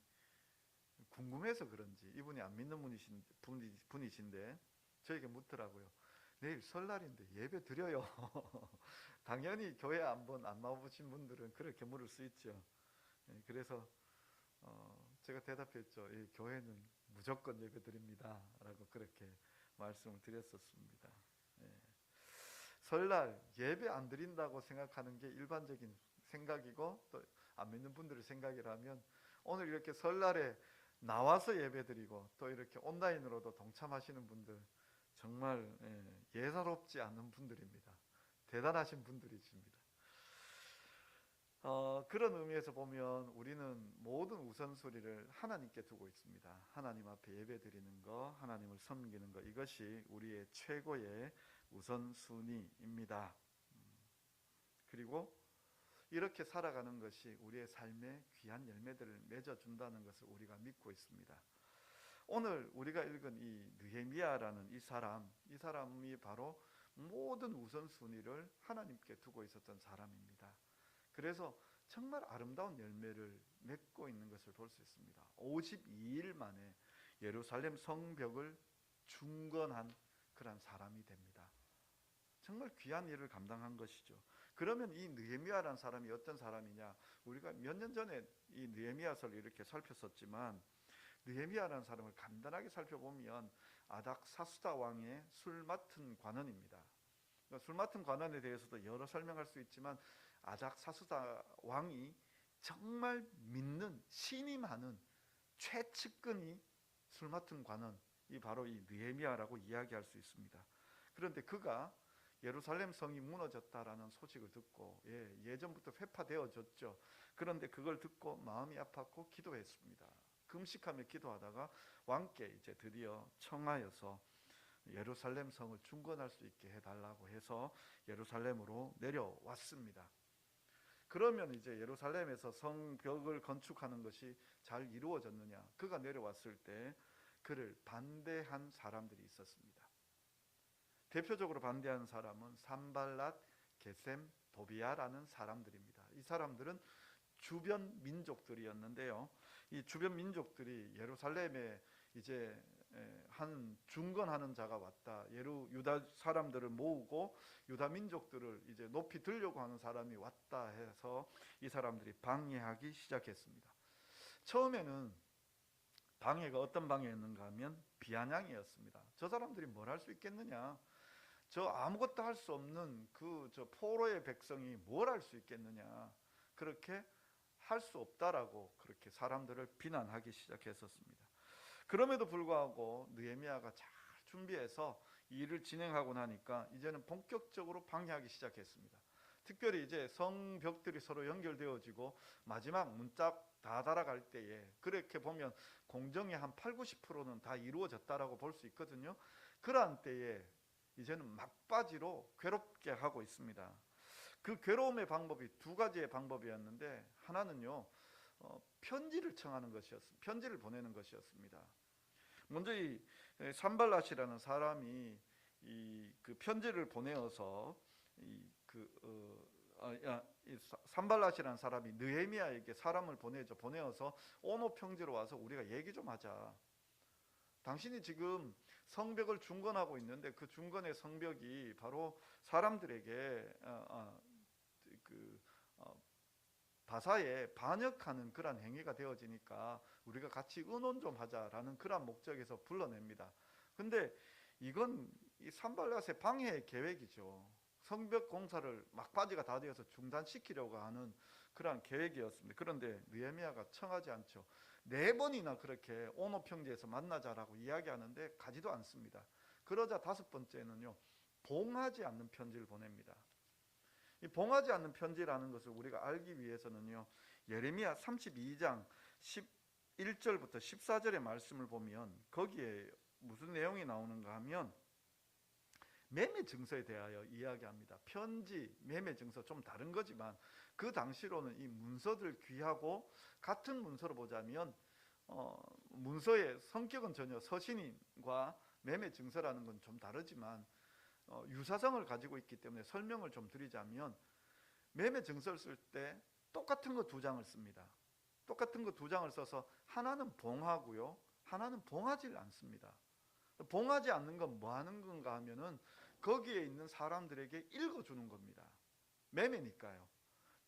궁금해서 그런지, 이분이 안 믿는 분이신데 저에게 묻더라고요. 내일 설날인데 예배 드려요? 당연히 교회 한번 안 나와보신 분들은 그렇게 물을 수 있죠. 그래서 제가 대답했죠. 교회는 무조건 예배 드립니다 라고 그렇게 말씀을 드렸었습니다. 설날 예배 안 드린다고 생각하는 게 일반적인 생각이고, 또 안 믿는 분들의 생각이라면, 오늘 이렇게 설날에 나와서 예배 드리고 또 이렇게 온라인으로도 동참하시는 분들, 정말 예사롭지 않은 분들입니다. 대단하신 분들이십니다. 그런 의미에서 보면 우리는 모든 우선순위를 하나님께 두고 있습니다. 하나님 앞에 예배 드리는 거, 하나님을 섬기는 거, 이것이 우리의 최고의 우선순위입니다. 그리고 이렇게 살아가는 것이 우리의 삶에 귀한 열매들을 맺어준다는 것을 우리가 믿고 있습니다. 오늘 우리가 읽은 이 느헤미야라는 이 사람이 바로 모든 우선순위를 하나님께 두고 있었던 사람입니다. 그래서 정말 아름다운 열매를 맺고 있는 것을 볼 수 있습니다. 52일 만에 예루살렘 성벽을 중건한 그런 사람이 됩니다. 정말 귀한 일을 감당한 것이죠. 그러면 이 느헤미야라는 사람이 어떤 사람이냐? 우리가 몇 년 전에 이 느헤미야서를 이렇게 살폈었지만, 느헤미야라는 사람을 간단하게 살펴보면 아닥사스다 왕의 술 맡은 관원입니다. 술 맡은 관원에 대해서도 여러 설명할 수 있지만, 아닥사스다 왕이 정말 믿는, 신임하는 최측근이 술 맡은 관원이 바로 이 느헤미야라고 이야기할 수 있습니다. 그런데 그가 예루살렘 성이 무너졌다라는 소식을 듣고, 예전부터 회파되어졌죠. 그런데 그걸 듣고 마음이 아팠고 기도했습니다. 금식하며 기도하다가 왕께 이제 드디어 청하여서 예루살렘 성을 중건할 수 있게 해달라고 해서 예루살렘으로 내려왔습니다. 그러면 이제 예루살렘에서 성벽을 건축하는 것이 잘 이루어졌느냐? 그가 내려왔을 때 그를 반대한 사람들이 있었습니다. 대표적으로 반대하는 사람은 산발랏, 게셈, 도비야라는 사람들입니다. 이 사람들은 주변 민족들이었는데요. 이 주변 민족들이 예루살렘에 이제 한 중건하는 자가 왔다, 유다 사람들을 모으고 유다 민족들을 이제 높이 들려고 하는 사람이 왔다 해서 이 사람들이 방해하기 시작했습니다. 처음에는 방해가 어떤 방해였는가 하면 비아냥이었습니다. 저 사람들이 뭘 할 수 있겠느냐? 저 아무것도 할 수 없는 저 포로의 백성이 뭘 할 수 있겠느냐? 그렇게 할 수 없다라고 그렇게 사람들을 비난하기 시작했었습니다. 그럼에도 불구하고 느헤미야가 잘 준비해서 일을 진행하고 나니까 이제는 본격적으로 방해하기 시작했습니다. 특별히 이제 성벽들이 서로 연결되어지고 마지막 문짝 다 달아갈 때에, 그렇게 보면 공정의 한 80-90%는 다 이루어졌다라고 볼 수 있거든요. 그러한 때에 이제는 막바지로 괴롭게 하고 있습니다. 그 괴로움의 방법이 두 가지의 방법이었는데, 하나는요, 편지를 청하는 것이었습니다. 편지를 보내는 것이었습니다. 먼저 이 산발랏이라는 사람이 그 편지를 보내어서 산발랏이라는 사람이 느헤미야에게 사람을 보내어서 오노 평지로 와서 우리가 얘기 좀 하자. 당신이 지금 성벽을 중건하고 있는데 그 중건의 성벽이 바로 사람들에게 바사에 반역하는 그런 행위가 되어지니까 우리가 같이 의논 좀 하자라는 그런 목적에서 불러냅니다. 근데 이건 이 산발랏의 방해 계획이죠. 성벽 공사를 막바지가 다 되어서 중단시키려고 하는 그런 계획이었습니다. 그런데 느헤미야가 청하지 않죠. 4번이나 그렇게 오노 평지에서 만나자라고 이야기하는데 가지도 않습니다. 그러자 5번째는요, 봉하지 않는 편지를 보냅니다. 이 봉하지 않는 편지라는 것을 우리가 알기 위해서는요, 예레미야 32장 11절부터 14절의 말씀을 보면 거기에 무슨 내용이 나오는가 하면 매매 증서에 대하여 이야기합니다. 편지, 매매 증서 좀 다른 거지만 그 당시로는 이 문서들 귀하고, 같은 문서로 보자면 문서의 성격은 전혀 서신인과 매매 증서라는 건 좀 다르지만 유사성을 가지고 있기 때문에 설명을 좀 드리자면, 매매 증서를 쓸 때 똑같은 거 2장을 씁니다. 똑같은 거 2장을 써서 하나는 봉하고요, 하나는 봉하지 않습니다. 봉하지 않는 건 뭐 하는 건가 하면은 거기에 있는 사람들에게 읽어주는 겁니다. 매매니까요.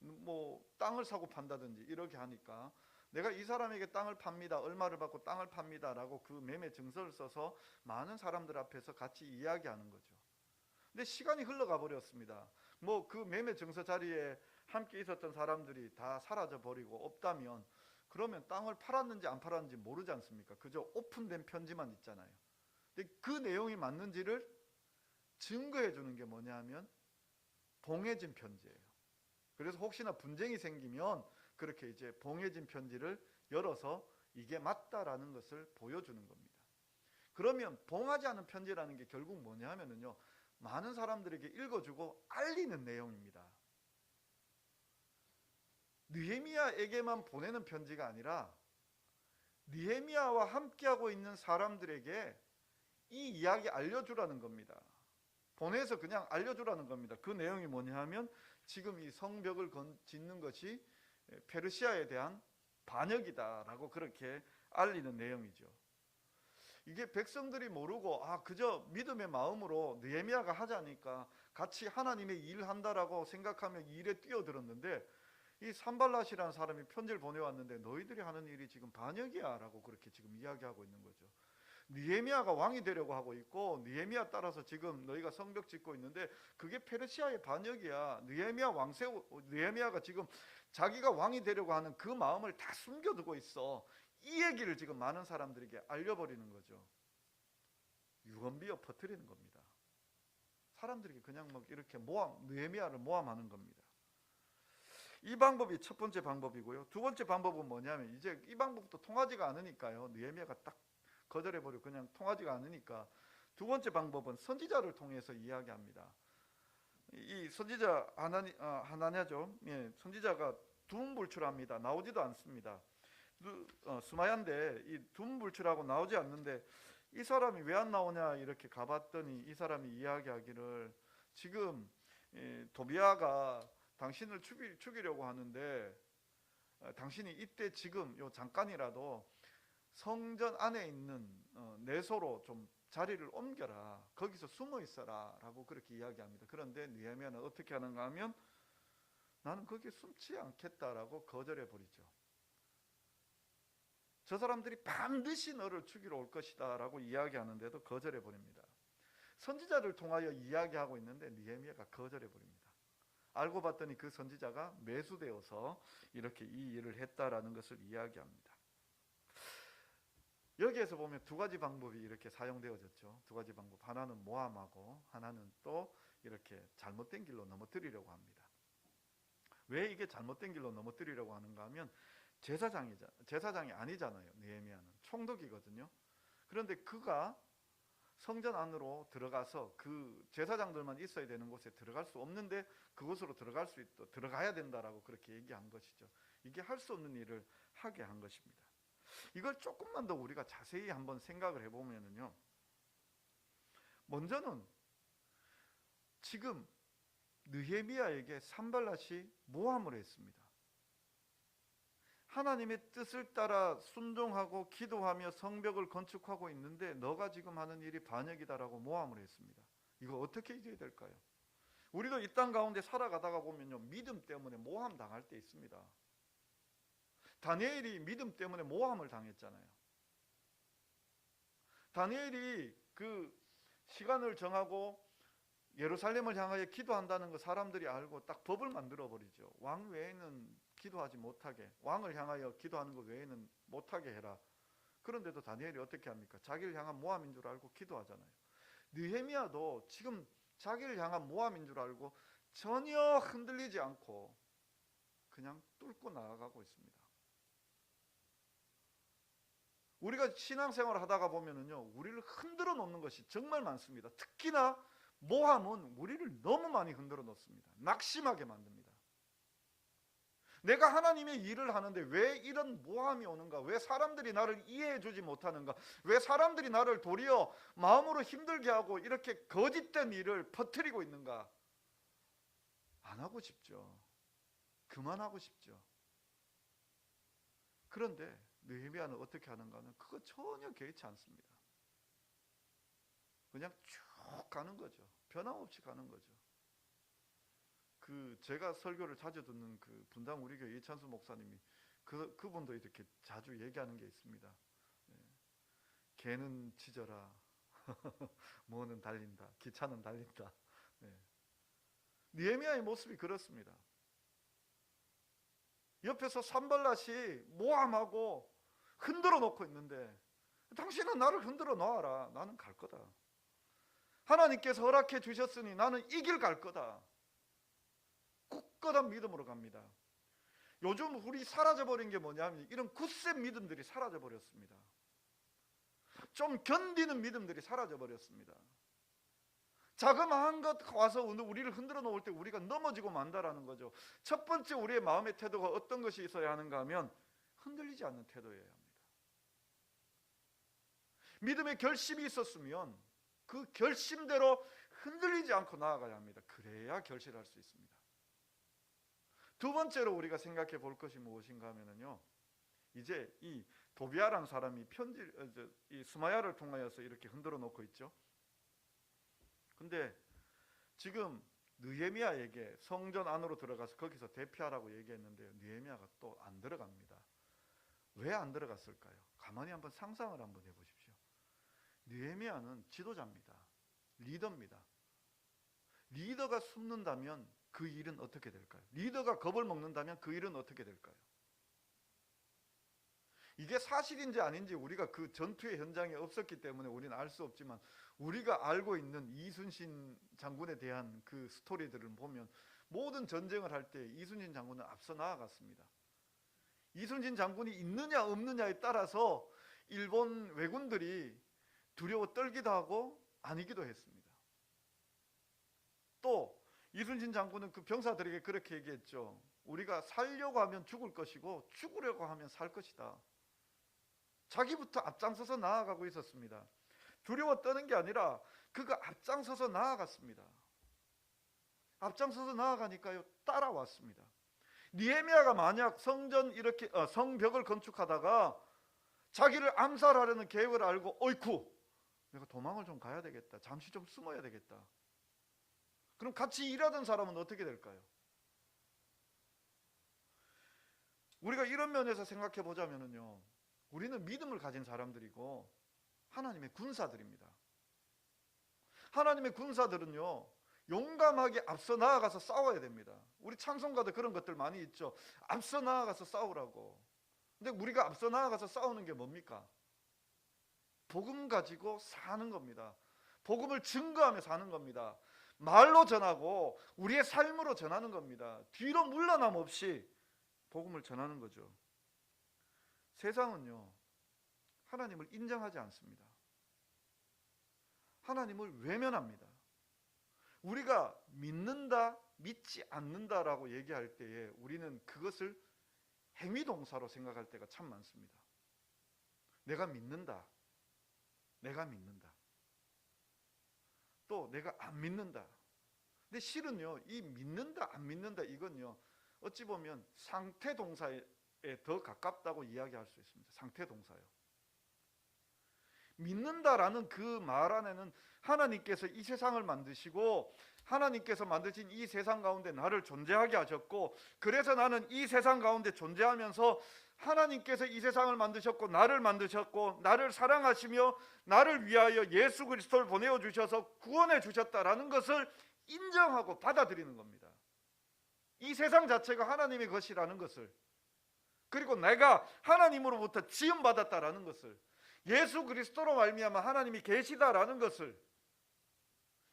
뭐 땅을 사고 판다든지 이렇게 하니까 내가 이 사람에게 땅을 팝니다, 얼마를 받고 땅을 팝니다 라고 그 매매 증서를 써서 많은 사람들 앞에서 같이 이야기하는 거죠. 근데 시간이 흘러가 버렸습니다. 뭐 그 매매 증서 자리에 함께 있었던 사람들이 다 사라져 버리고 없다면 그러면 땅을 팔았는지 안 팔았는지 모르지 않습니까? 그저 오픈된 편지만 있잖아요. 근데 그 내용이 맞는지를 증거해 주는 게 뭐냐 하면 봉해진 편지예요. 그래서 혹시나 분쟁이 생기면 그렇게 이제 봉해진 편지를 열어서 이게 맞다라는 것을 보여주는 겁니다. 그러면 봉하지 않은 편지라는 게 결국 뭐냐 하면은요, 많은 사람들에게 읽어주고 알리는 내용입니다. 느헤미야에게만 보내는 편지가 아니라 느헤미야와 함께하고 있는 사람들에게 이 이야기 알려주라는 겁니다. 보내서 그냥 알려주라는 겁니다. 그 내용이 뭐냐 하면 지금 이 성벽을 짓는 것이 페르시아에 대한 반역이다라고 그렇게 알리는 내용이죠. 이게 백성들이 모르고 그저 믿음의 마음으로 느헤미야가 하자니까 같이 하나님의 일을 한다라고 생각하며 일에 뛰어들었는데, 이 산발랏이라는 사람이 편지를 보내왔는데 너희들이 하는 일이 지금 반역이야 라고 그렇게 지금 이야기하고 있는 거죠. 느헤미야가 왕이 되려고 하고 있고 느헤미야 따라서 지금 너희가 성벽 짓고 있는데 그게 페르시아의 반역이야. 느헤미야가 지금 자기가 왕이 되려고 하는 그 마음을 다 숨겨두고 있어. 이 얘기를 지금 많은 사람들에게 알려버리는 거죠. 유언비어 퍼뜨리는 겁니다. 사람들에게 그냥 막 이렇게 느헤미야를 모함하는 겁니다. 이 방법이 첫 번째 방법이고요. 두 번째 방법은 뭐냐면 이제 이 방법도 통하지가 않으니까요. 느헤미야가 딱 거절해버리고 그냥 통하지가 않으니까 두 번째 방법은 선지자를 통해서 이야기합니다. 이 선지자 하나냐죠. 예, 선지자가 두문불출합니다. 나오지도 않습니다. 수마야인데 이 두문불출하고 나오지 않는데 이 사람이 왜 안 나오냐 이렇게 가봤더니 이 사람이 이야기하기를 지금 도비아가 당신을 죽이려고 하는데 당신이 이때 지금 요 잠깐이라도 성전 안에 있는 내소로 좀 자리를 옮겨라. 거기서 숨어 있어라 라고 그렇게 이야기합니다. 그런데 느헤미야는 어떻게 하는가 하면 나는 거기에 숨지 않겠다라고 거절해 버리죠. 저 사람들이 반드시 너를 죽이러 올 것이다 라고 이야기하는데도 거절해 버립니다. 선지자를 통하여 이야기하고 있는데 느헤미야가 거절해 버립니다. 알고 봤더니 그 선지자가 매수되어서 이렇게 이 일을 했다라는 것을 이야기합니다. 여기에서 보면 두 가지 방법이 이렇게 사용되어졌죠. 두 가지 방법. 하나는 모함하고 하나는 또 이렇게 잘못된 길로 넘어뜨리려고 합니다. 왜 이게 잘못된 길로 넘어뜨리려고 하는가 하면 제사장이 아니잖아요. 느헤미야는 총독이거든요. 그런데 그가 성전 안으로 들어가서 그 제사장들만 있어야 되는 곳에 들어갈 수 없는데 그곳으로 들어가야 된다라고 그렇게 얘기한 것이죠. 이게 할 수 없는 일을 하게 한 것입니다. 이걸 조금만 더 우리가 자세히 한번 생각을 해보면요, 먼저는 지금 느헤미야에게 산발랏이 모함을 했습니다. 하나님의 뜻을 따라 순종하고 기도하며 성벽을 건축하고 있는데 너가 지금 하는 일이 반역이다라고 모함을 했습니다. 이거 어떻게 이겨야 될까요? 우리도 이 땅 가운데 살아가다가 보면요, 믿음 때문에 모함 당할 때 있습니다. 다니엘이 믿음 때문에 모함을 당했잖아요. 다니엘이 그 시간을 정하고 예루살렘을 향하여 기도한다는 거 사람들이 알고 딱 법을 만들어 버리죠. 왕 외에는 기도하지 못하게, 왕을 향하여 기도하는 것 외에는 못하게 해라. 그런데도 다니엘이 어떻게 합니까? 자기를 향한 모함인 줄 알고 기도하잖아요. 느헤미야도 지금 자기를 향한 모함인 줄 알고 전혀 흔들리지 않고 그냥 뚫고 나아가고 있습니다. 우리가 신앙생활을 하다가 보면은요, 우리를 흔들어 놓는 것이 정말 많습니다. 특히나 모함은 우리를 너무 많이 흔들어 놓습니다. 낙심하게 만듭니다. 내가 하나님의 일을 하는데 왜 이런 모함이 오는가? 왜 사람들이 나를 이해해 주지 못하는가? 왜 사람들이 나를 도리어 마음으로 힘들게 하고 이렇게 거짓된 일을 퍼뜨리고 있는가? 안 하고 싶죠. 그만하고 싶죠. 그런데 느헤미야는 어떻게 하는가는 그거 전혀 개의치 않습니다. 그냥 쭉 가는 거죠. 변함없이 가는 거죠. 제가 설교를 자주 듣는 분당 우리교회 이찬수 목사님이 그분도 이렇게 자주 얘기하는 게 있습니다. 개는 짖어라, 뭐는 달린다, 기차는 달린다. 느헤미야의 모습이 그렇습니다. 옆에서 산발랏이 모함하고 흔들어 놓고 있는데, 당신은 나를 흔들어 놓아라. 나는 갈 거다. 하나님께서 허락해 주셨으니 나는 이 길 갈 거다. 굳건한 믿음으로 갑니다. 요즘 우리 사라져버린 게 뭐냐면 이런 굳센 믿음들이 사라져버렸습니다. 좀 견디는 믿음들이 사라져버렸습니다. 자그마한 것 와서 우리를 흔들어 놓을 때 우리가 넘어지고 만다라는 거죠. 첫 번째 우리의 마음의 태도가 어떤 것이 있어야 하는가 하면 흔들리지 않는 태도여야 합니다. 믿음의 결심이 있었으면 그 결심대로 흔들리지 않고 나아가야 합니다. 그래야 결실할 수 있습니다. 두 번째로 우리가 생각해 볼 것이 무엇인가 하면요, 이제 이 도비아라는 사람이 이 스마야를 통하여서 이렇게 흔들어 놓고 있죠. 근데 지금 느헤미야에게 성전 안으로 들어가서 거기서 대피하라고 얘기했는데요, 느헤미야가 또 안 들어갑니다. 왜 안 들어갔을까요? 가만히 한번 상상을 한번 해보십시오. 느헤미야는 지도자입니다. 리더입니다. 리더가 숨는다면 그 일은 어떻게 될까요? 리더가 겁을 먹는다면 그 일은 어떻게 될까요? 이게 사실인지 아닌지 우리가 그 전투의 현장에 없었기 때문에 우리는 알 수 없지만, 우리가 알고 있는 이순신 장군에 대한 그 스토리들을 보면 모든 전쟁을 할 때 이순신 장군은 앞서 나아갔습니다. 이순신 장군이 있느냐 없느냐에 따라서 일본 왜군들이 두려워 떨기도 하고 아니기도 했습니다. 또 이순신 장군은 그 병사들에게 그렇게 얘기했죠. 우리가 살려고 하면 죽을 것이고 죽으려고 하면 살 것이다. 자기부터 앞장서서 나아가고 있었습니다. 두려워 떠는 게 아니라 그가 앞장서서 나아갔습니다. 앞장서서 나아가니까요, 따라왔습니다. 느헤미야가 만약 성벽을 건축하다가 자기를 암살하려는 계획을 알고, 어이쿠, 내가 도망을 좀 가야 되겠다, 잠시 좀 숨어야 되겠다. 그럼 같이 일하던 사람은 어떻게 될까요? 우리가 이런 면에서 생각해 보자면요, 우리는 믿음을 가진 사람들이고 하나님의 군사들입니다. 하나님의 군사들은요, 용감하게 앞서 나아가서 싸워야 됩니다. 우리 찬송가도 그런 것들 많이 있죠. 앞서 나아가서 싸우라고. 근데 우리가 앞서 나아가서 싸우는 게 뭡니까? 복음 가지고 사는 겁니다. 복음을 증거하며 사는 겁니다. 말로 전하고 우리의 삶으로 전하는 겁니다. 뒤로 물러남 없이 복음을 전하는 거죠. 세상은요, 하나님을 인정하지 않습니다. 하나님을 외면합니다. 우리가 믿는다, 믿지 않는다라고 얘기할 때에 우리는 그것을 행위동사로 생각할 때가 참 많습니다. 내가 믿는다, 내가 믿는다, 또 내가 안 믿는다. 근데 실은요, 이 믿는다, 안 믿는다, 이건요, 어찌 보면 상태 동사에 더 가깝다고 이야기할 수 있습니다. 상태 동사요. 믿는다라는 그 말 안에는 하나님께서 이 세상을 만드시고 하나님께서 만드신 이 세상 가운데 나를 존재하게 하셨고, 그래서 나는 이 세상 가운데 존재하면서 하나님께서 이 세상을 만드셨고 나를 만드셨고 나를 사랑하시며 나를 위하여 예수 그리스도를 보내어 주셔서 구원해 주셨다라는 것을 인정하고 받아들이는 겁니다. 이 세상 자체가 하나님의 것이라는 것을, 그리고 내가 하나님으로부터 지음받았다라는 것을, 예수 그리스도로 말미암아 하나님이 계시다라는 것을,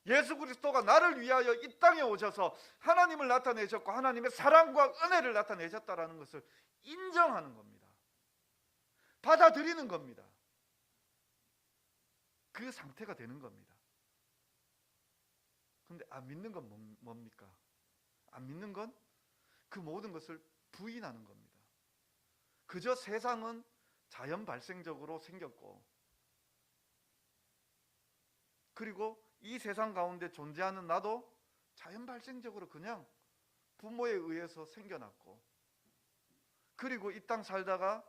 예수 그리스도가 나를 위하여 이 땅에 오셔서 하나님을 나타내셨고 하나님의 사랑과 은혜를 나타내셨다라는 것을 인정하는 겁니다. 받아들이는 겁니다. 그 상태가 되는 겁니다. 그런데 안 믿는 건 뭡니까? 안 믿는 건 그 모든 것을 부인하는 겁니다. 그저 세상은 자연 발생적으로 생겼고, 그리고 이 세상 가운데 존재하는 나도 자연 발생적으로 그냥 부모에 의해서 생겨났고, 그리고 이 땅 살다가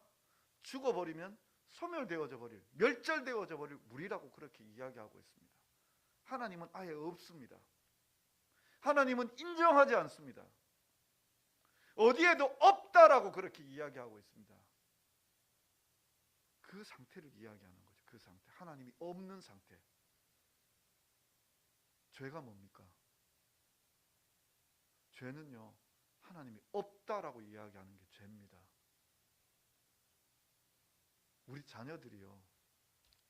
죽어버리면 소멸되어져 버릴, 멸절되어져 버릴 물이라고 그렇게 이야기하고 있습니다. 하나님은 아예 없습니다. 하나님은 인정하지 않습니다. 어디에도 없다라고 그렇게 이야기하고 있습니다. 그 상태를 이야기하는 거죠. 그 상태, 하나님이 없는 상태. 죄가 뭡니까? 죄는요, 하나님이 없다라고 이야기하는 게 죄입니다. 우리 자녀들이요,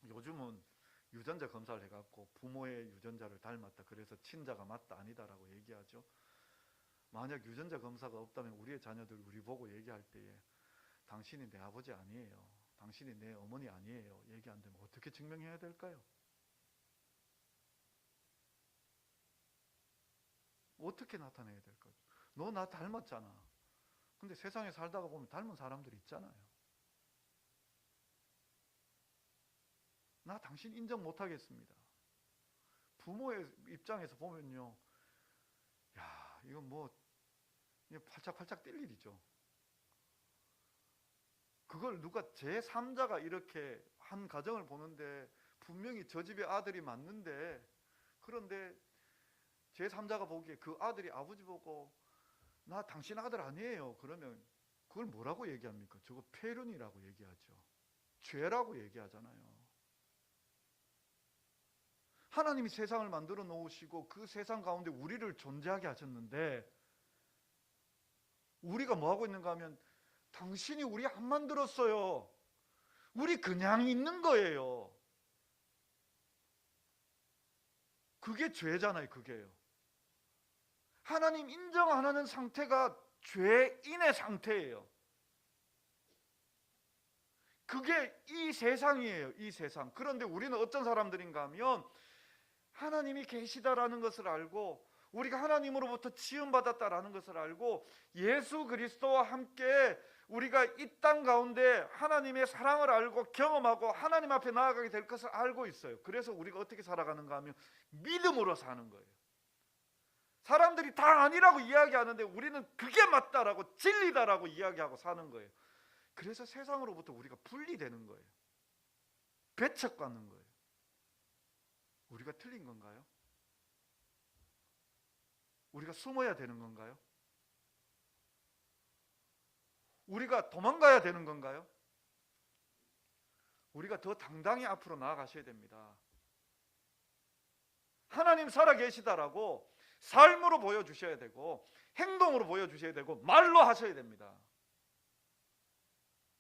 요즘은 유전자 검사를 해갖고 부모의 유전자를 닮았다, 그래서 친자가 맞다 아니다라고 얘기하죠. 만약 유전자 검사가 없다면 우리의 자녀들 우리 보고 얘기할 때에 당신이 내 아버지 아니에요, 당신이 내 어머니 아니에요 얘기 안 되면 어떻게 증명해야 될까요? 어떻게 나타내야 될까요? 너 나 닮았잖아. 근데 세상에 살다가 보면 닮은 사람들이 있잖아요. 나 당신 인정 못하겠습니다. 부모의 입장에서 보면요, 야, 이건 뭐 팔짝팔짝 뛸 일이죠. 그걸 누가 제3자가 이렇게 한 가정을 보는데 분명히 저 집의 아들이 맞는데, 그런데 제3자가 보기에 그 아들이 아버지 보고 나 당신 아들 아니에요 그러면 그걸 뭐라고 얘기합니까? 저거 폐륜이라고 얘기하죠. 죄라고 얘기하잖아요. 하나님이 세상을 만들어 놓으시고 그 세상 가운데 우리를 존재하게 하셨는데, 우리가 뭐 하고 있는가 하면 당신이 우리 안 만들었어요, 우리 그냥 있는 거예요. 그게 죄잖아요. 그게요. 하나님 인정 안 하는 상태가 죄인의 상태예요. 그게 이 세상이에요. 이 세상. 그런데 우리는 어떤 사람들인가 하면 하나님이 계시다라는 것을 알고, 우리가 하나님으로부터 지음받았다라는 것을 알고, 예수 그리스도와 함께 우리가 이 땅 가운데 하나님의 사랑을 알고 경험하고 하나님 앞에 나아가게 될 것을 알고 있어요. 그래서 우리가 어떻게 살아가는가 하면 믿음으로 사는 거예요. 사람들이 다 아니라고 이야기하는데 우리는 그게 맞다라고, 진리다라고 이야기하고 사는 거예요. 그래서 세상으로부터 우리가 분리되는 거예요. 배척받는 거예요. 우리가 틀린 건가요? 우리가 숨어야 되는 건가요? 우리가 도망가야 되는 건가요? 우리가 더 당당히 앞으로 나아가셔야 됩니다. 하나님 살아계시다라고 삶으로 보여주셔야 되고, 행동으로 보여주셔야 되고, 말로 하셔야 됩니다.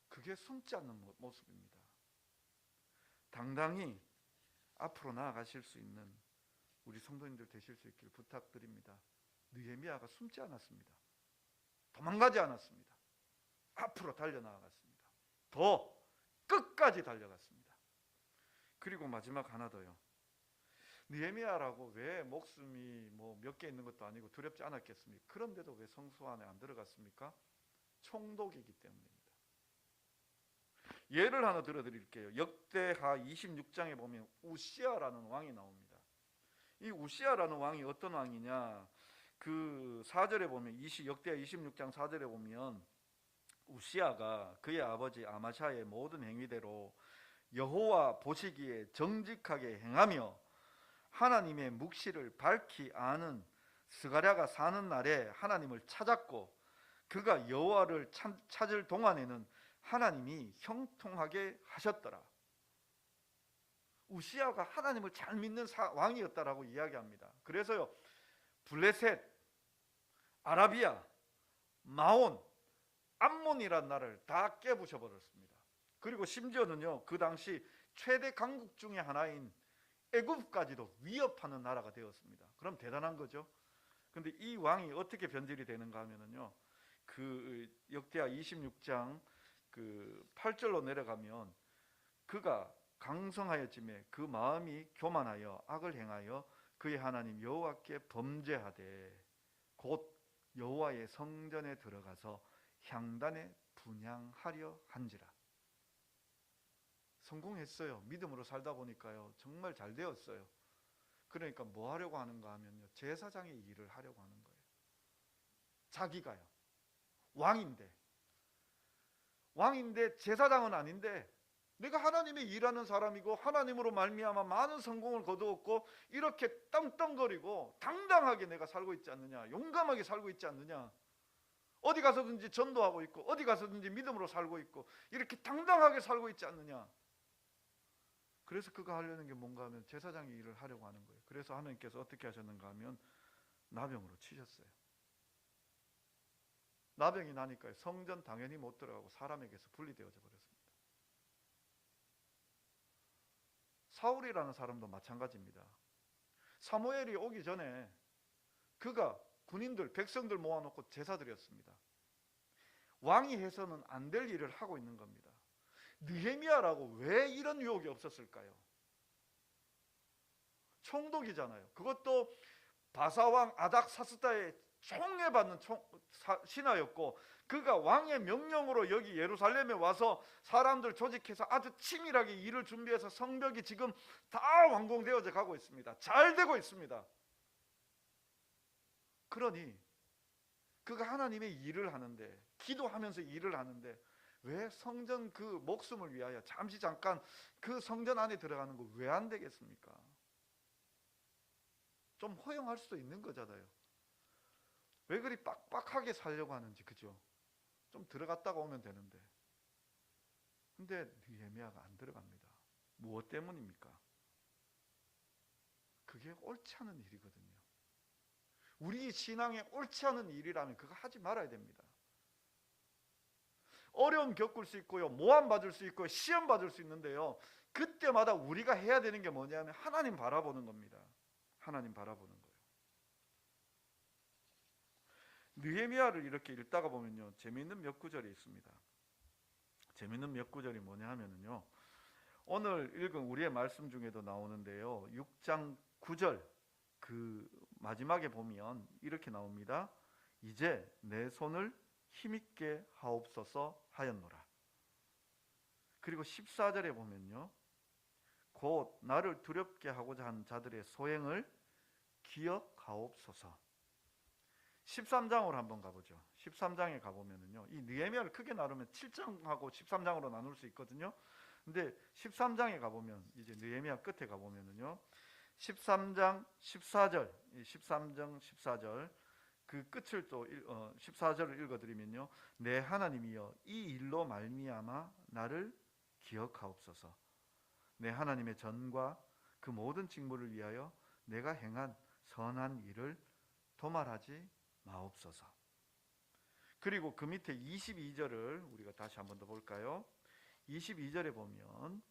그게 숨지 않는 모습입니다. 당당히 앞으로 나아가실 수 있는 우리 성도님들 되실 수 있기를 부탁드립니다. 느헤미야가 숨지 않았습니다. 도망가지 않았습니다. 앞으로 달려나아갔습니다. 더 끝까지 달려갔습니다. 그리고 마지막 하나 더요. 느헤미야라고 왜 목숨이 뭐 몇 개 있는 것도 아니고 두렵지 않았겠습니까? 그런데도 왜 성소 안에 안 들어갔습니까? 총독이기 때문입니다. 예를 하나 들어드릴게요. 역대하 26장에 보면 우시야라는 왕이 나옵니다. 이 우시야라는 왕이 어떤 왕이냐, 그 4절에 보면, 역대하 26장 4절에 보면 우시야가 그의 아버지 아마샤의 모든 행위대로 여호와 보시기에 정직하게 행하며 하나님의 묵시를 밝히 아는 스가랴가 사는 날에 하나님을 찾았고, 그가 여호와를 찾을 동안에는 하나님이 형통하게 하셨더라. 우시야가 하나님을 잘 믿는 왕이었다라고 이야기합니다. 그래서요, 블레셋, 아라비아, 마온, 암몬이라는 나라를 다 깨부셔 버렸습니다. 그리고 심지어는요, 그 당시 최대 강국 중에 하나인 애굽까지도 위협하는 나라가 되었습니다. 그럼 대단한 거죠. 근데 이 왕이 어떻게 변질이 되는가 하면은요, 그 역대하 26장 그 8절로 내려가면, 그가 강성하였지매 그 마음이 교만하여 악을 행하여 그의 하나님 여호와께 범죄하되 곧 여호와의 성전에 들어가서 향단에 분향하려 한지라. 성공했어요. 믿음으로 살다 보니까요, 정말 잘 되었어요. 그러니까 뭐 하려고 하는가 하면요, 제사장의 일을 하려고 하는 거예요. 자기가요. 왕인데 제사장은 아닌데 내가 하나님의 일하는 사람이고 하나님으로 말미암아 많은 성공을 거두었고 이렇게 떵떵거리고 당당하게 내가 살고 있지 않느냐, 용감하게 살고 있지 않느냐, 어디 가서든지 전도하고 있고 어디 가서든지 믿음으로 살고 있고 이렇게 당당하게 살고 있지 않느냐. 그래서 그가 하려는 게 뭔가 하면 제사장의 일을 하려고 하는 거예요. 그래서 하나님께서 어떻게 하셨는가 하면 나병으로 치셨어요. 나병이 나니까 성전 당연히 못 들어가고 사람에게서 분리되어져 버렸습니다. 사울이라는 사람도 마찬가지입니다. 사무엘이 오기 전에 그가 군인들, 백성들 모아놓고 제사 드렸습니다. 왕이 해서는 안 될 일을 하고 있는 겁니다. 느헤미야라고 왜 이런 유혹이 없었을까요? 총독이잖아요. 그것도 바사왕 아닥사스다의 총애받는 신하였고 그가 왕의 명령으로 여기 예루살렘에 와서 사람들 조직해서 아주 치밀하게 일을 준비해서 성벽이 지금 다 완공되어져 가고 있습니다. 잘 되고 있습니다. 그러니 그가 하나님의 일을 하는데, 기도하면서 일을 하는데 왜 성전 그 목숨을 위하여 잠깐 그 성전 안에 들어가는 거 왜 안 되겠습니까? 좀 허용할 수도 있는 거잖아요. 왜 그리 빡빡하게 살려고 하는지, 그죠? 좀 들어갔다가 오면 되는데. 근데 느헤미야가 안 들어갑니다. 무엇 때문입니까? 그게 옳지 않은 일이거든요. 우리 신앙에 옳지 않은 일이라면 그거 하지 말아야 됩니다. 어려움 겪을 수 있고요, 모함 받을 수 있고요, 시험 받을 수 있는데요, 그때마다 우리가 해야 되는 게 뭐냐면 하나님 바라보는 겁니다. 하나님 바라보는 거예요. 느헤미야를 이렇게 읽다가 보면요, 재미있는 몇 구절이 있습니다. 재미있는 몇 구절이 뭐냐 하면요, 오늘 읽은 우리의 말씀 중에도 나오는데요, 6장 9절 그 마지막에 보면 이렇게 나옵니다. 이제 내 손을 힘있게 하옵소서 하였노라. 그리고 14절에 보면요, 곧 나를 두렵게 하고자 한 자들의 소행을 기억하옵소서. 13장으로 한번 가보죠. 13장에 가보면요, 이 느헤미야를 크게 나누면 7장하고 13장으로 나눌 수 있거든요. 근데 13장에 가보면, 이제 느헤미야 끝에 가보면요, 13장 14절, 13장 14절 그 끝을 또 14절을 읽어드리면요, 내 하나님이여 이 일로 말미암아 나를 기억하옵소서. 내 하나님의 전과 그 모든 직무를 위하여 내가 행한 선한 일을 도말하지 마옵소서. 그리고 그 밑에 22절을 우리가 다시 한번 더 볼까요? 22절에 보면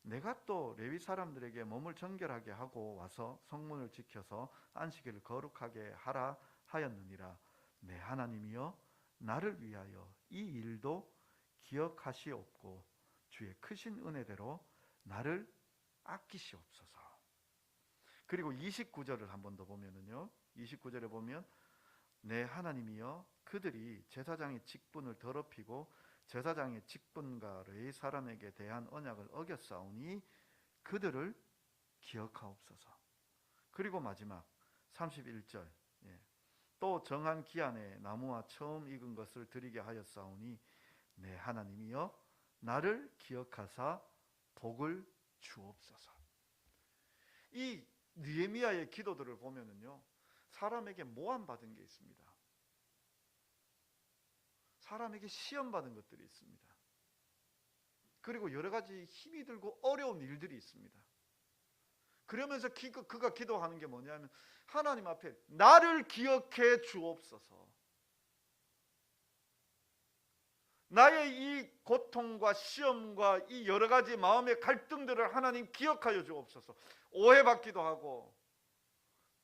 내가 또 레위 사람들에게 몸을 정결하게 하고 와서 성문을 지켜서 안식일을 거룩하게 하라 하였느니라. 내 하나님이여 나를 위하여 이 일도 기억하시옵고 주의 크신 은혜대로 나를 아끼시옵소서. 그리고 29절을 한번 더 보면은요, 29절에 보면 내 하나님이여 그들이 제사장의 직분을 더럽히고 제사장의 직분과 레위 사람에게 대한 언약을 어겼사오니 그들을 기억하옵소서. 그리고 마지막 31절, 또 정한 기한에 나무와 처음 익은 것을 드리게 하였사오니 내 하나님이여 나를 기억하사 복을 주옵소서. 이 느헤미야의 기도들을 보면은요, 사람에게 모함 받은 게 있습니다. 사람에게 시험 받은 것들이 있습니다. 그리고 여러 가지 힘이 들고 어려운 일들이 있습니다. 그러면서 그가 기도하는 게 뭐냐면 하나님 앞에 나를 기억해 주옵소서. 나의 이 고통과 시험과 이 여러 가지 마음의 갈등들을 하나님 기억하여 주옵소서. 오해받기도 하고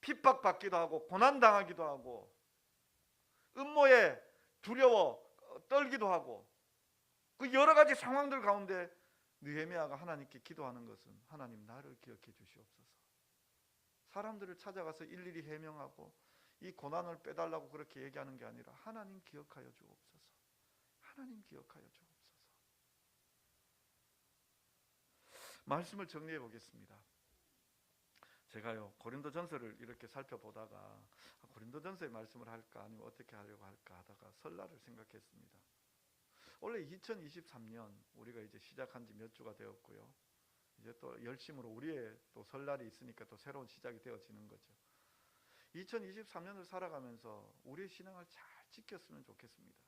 핍박받기도 하고 고난당하기도 하고 음모에 두려워 떨기도 하고 그 여러 가지 상황들 가운데 느헤미야가 하나님께 기도하는 것은 하나님 나를 기억해 주시옵소서. 사람들을 찾아가서 일일이 해명하고 이 고난을 빼달라고 그렇게 얘기하는 게 아니라 하나님 기억하여 주옵소서. 하나님 기억하여 주옵소서. 말씀을 정리해 보겠습니다. 제가요 고린도전서를 이렇게 살펴보다가 고린도전서의 말씀을 할까 아니면 어떻게 하려고 할까 하다가 설날을 생각했습니다. 원래 2023년 우리가 이제 시작한 지 몇 주가 되었고요. 이제 또 열심으로 우리의 또 설날이 있으니까 또 새로운 시작이 되어지는 거죠. 2023년을 살아가면서 우리의 신앙을 잘 지켰으면 좋겠습니다.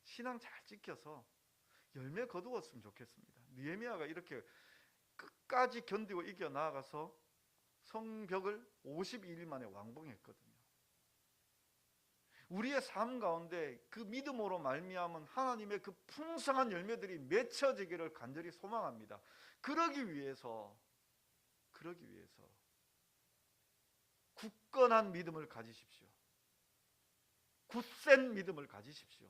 신앙 잘 지켜서 열매 거두었으면 좋겠습니다. 느헤미야가 이렇게 끝까지 견디고 이겨 나아가서 성벽을 52일 만에 완공했거든요. 우리의 삶 가운데 그 믿음으로 말미암은 하나님의 그 풍성한 열매들이 맺혀지기를 간절히 소망합니다. 그러기 위해서 굳건한 믿음을 가지십시오. 굳센 믿음을 가지십시오.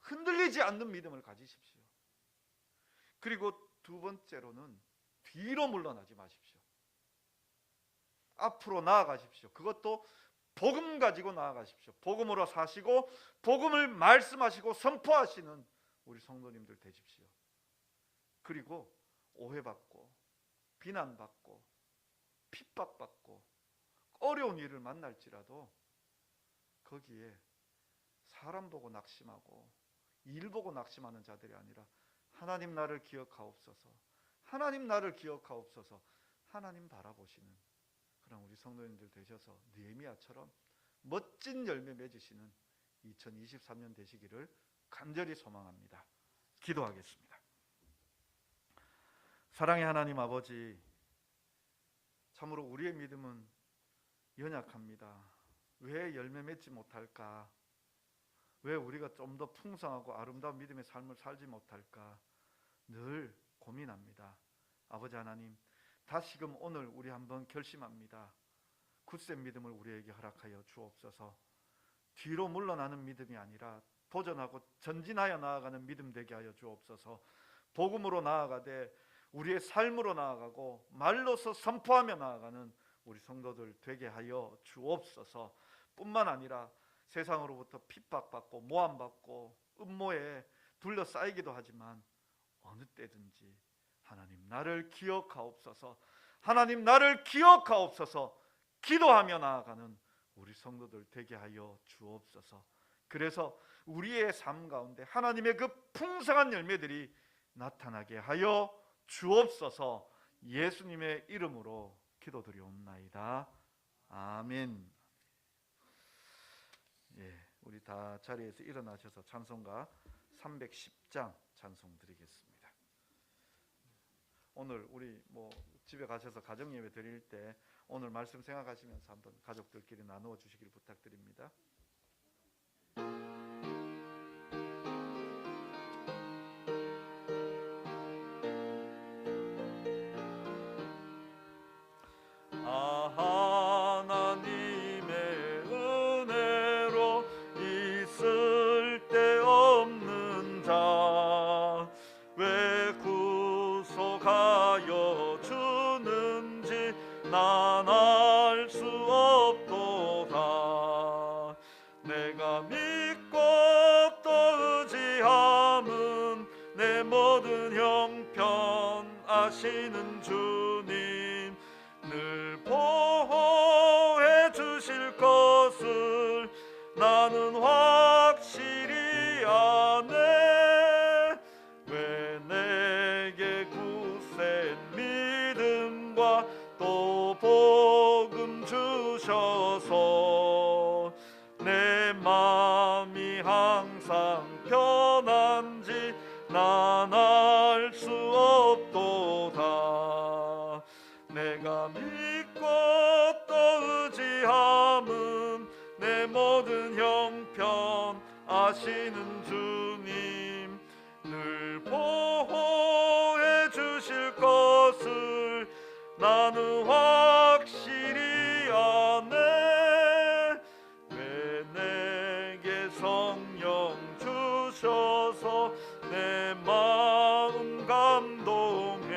흔들리지 않는 믿음을 가지십시오. 그리고 두 번째로는 뒤로 물러나지 마십시오. 앞으로 나아가십시오. 그것도 복음 가지고 나아가십시오. 복음으로 사시고 복음을 말씀하시고 선포하시는 우리 성도님들 되십시오. 그리고 오해받고 비난받고 핍박받고 어려운 일을 만날지라도 거기에 사람 보고 낙심하고 일 보고 낙심하는 자들이 아니라 하나님 나를 기억하옵소서, 하나님 나를 기억하옵소서, 하나님 바라보시는 그런 우리 성도님들 되셔서 느헤미야처럼 멋진 열매 맺으시는 2023년 되시기를 간절히 소망합니다. 기도하겠습니다. 사랑의 하나님 아버지, 참으로 우리의 믿음은 연약합니다. 왜 열매 맺지 못할까? 왜 우리가 좀 더 풍성하고 아름다운 믿음의 삶을 살지 못할까? 늘 고민합니다. 아버지 하나님, 다시금 오늘 우리 한번 결심합니다. 굳센 믿음을 우리에게 허락하여 주옵소서. 뒤로 물러나는 믿음이 아니라 도전하고 전진하여 나아가는 믿음 되게 하여 주옵소서. 복음으로 나아가되 우리의 삶으로 나아가고 말로서 선포하며 나아가는 우리 성도들 되게 하여 주옵소서. 뿐만 아니라 세상으로부터 핍박받고 모함받고 음모에 둘러싸이기도 하지만 어느 때든지 하나님 나를 기억하옵소서, 하나님 나를 기억하옵소서 기도하며 나아가는 우리 성도들 되게 하여 주옵소서. 그래서 우리의 삶 가운데 하나님의 그 풍성한 열매들이 나타나게 하여 주옵소서. 예수님의 이름으로 기도드리옵나이다. 아멘. 우리 다 자리에서 일어나셔서 찬송가 310장 찬송 드리겠습니다. 오늘 우리 집에 가셔서 가정 예배 드릴 때 오늘 말씀 생각하시면서 한번 가족들끼리 나누어 주시길 부탁드립니다. 하시는 주님 늘 보호해 주실 것을 나는 확실히 아네. 왜 내게 굳센 믿음과 또 복음 주셔서 내 마음이 항상 편한지 난 알 수 없도다. 내가 믿고 또 의지함은 내 모든 형편 아시는 주님 늘 보호해 주실 것을 나는 확실히 아네. 왜 내게 성령 주셔서 내 마음 감동해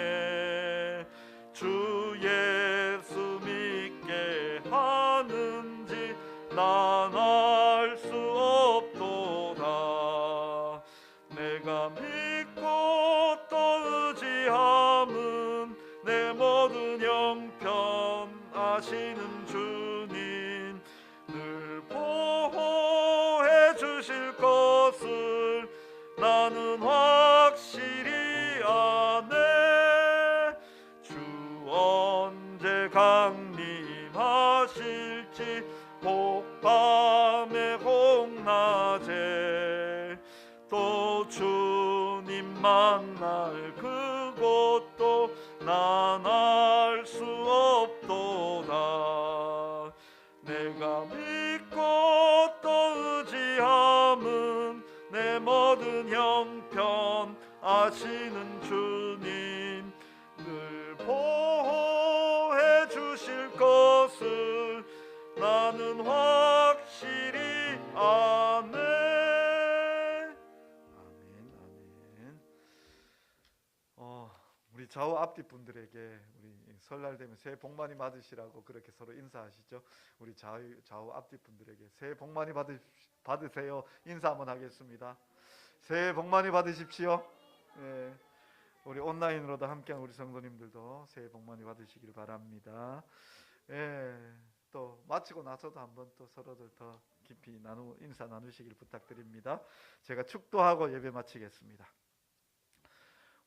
주 예수 믿게 하는지 난 알 수 없도다. 내가 믿고 또 의지함은 내 모든 형편 아시는 주님 늘 만날 그곳도 난 알 수 없도다. 내가 믿고 또 의지함은 내 모든 형편 아시는 주님, 늘 보호해 주실 것을 나는 확실히 아네. 아멘, 아멘. 우리 좌우 앞뒤 분들에게 우리 설날 되면 새해 복 많이 받으시라고 그렇게 서로 인사하시죠. 우리 좌우 앞뒤 분들에게 새해 복 많이 받으세요. 인사 한번 하겠습니다. 새해 복 많이 받으십시오. 예. 우리 온라인으로도 함께한 우리 성도님들도 새해 복 많이 받으시길 바랍니다. 예. 또 마치고 나서도 한번 또 서로들 더 깊이 인사 나누시길 부탁드립니다. 제가 축도하고 예배 마치겠습니다.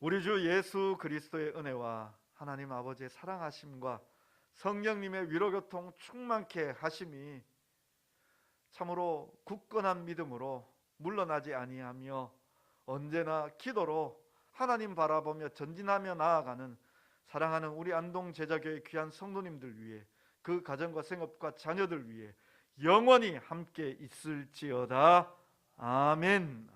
우리 주 예수 그리스도의 은혜와 하나님 아버지의 사랑하심과 성령님의 위로교통 충만케 하심이 참으로 굳건한 믿음으로 물러나지 아니하며 언제나 기도로 하나님 바라보며 전진하며 나아가는 사랑하는 우리 안동 제자교회 귀한 성도님들 위해, 그 가정과 생업과 자녀들 위해 영원히 함께 있을지어다. 아멘.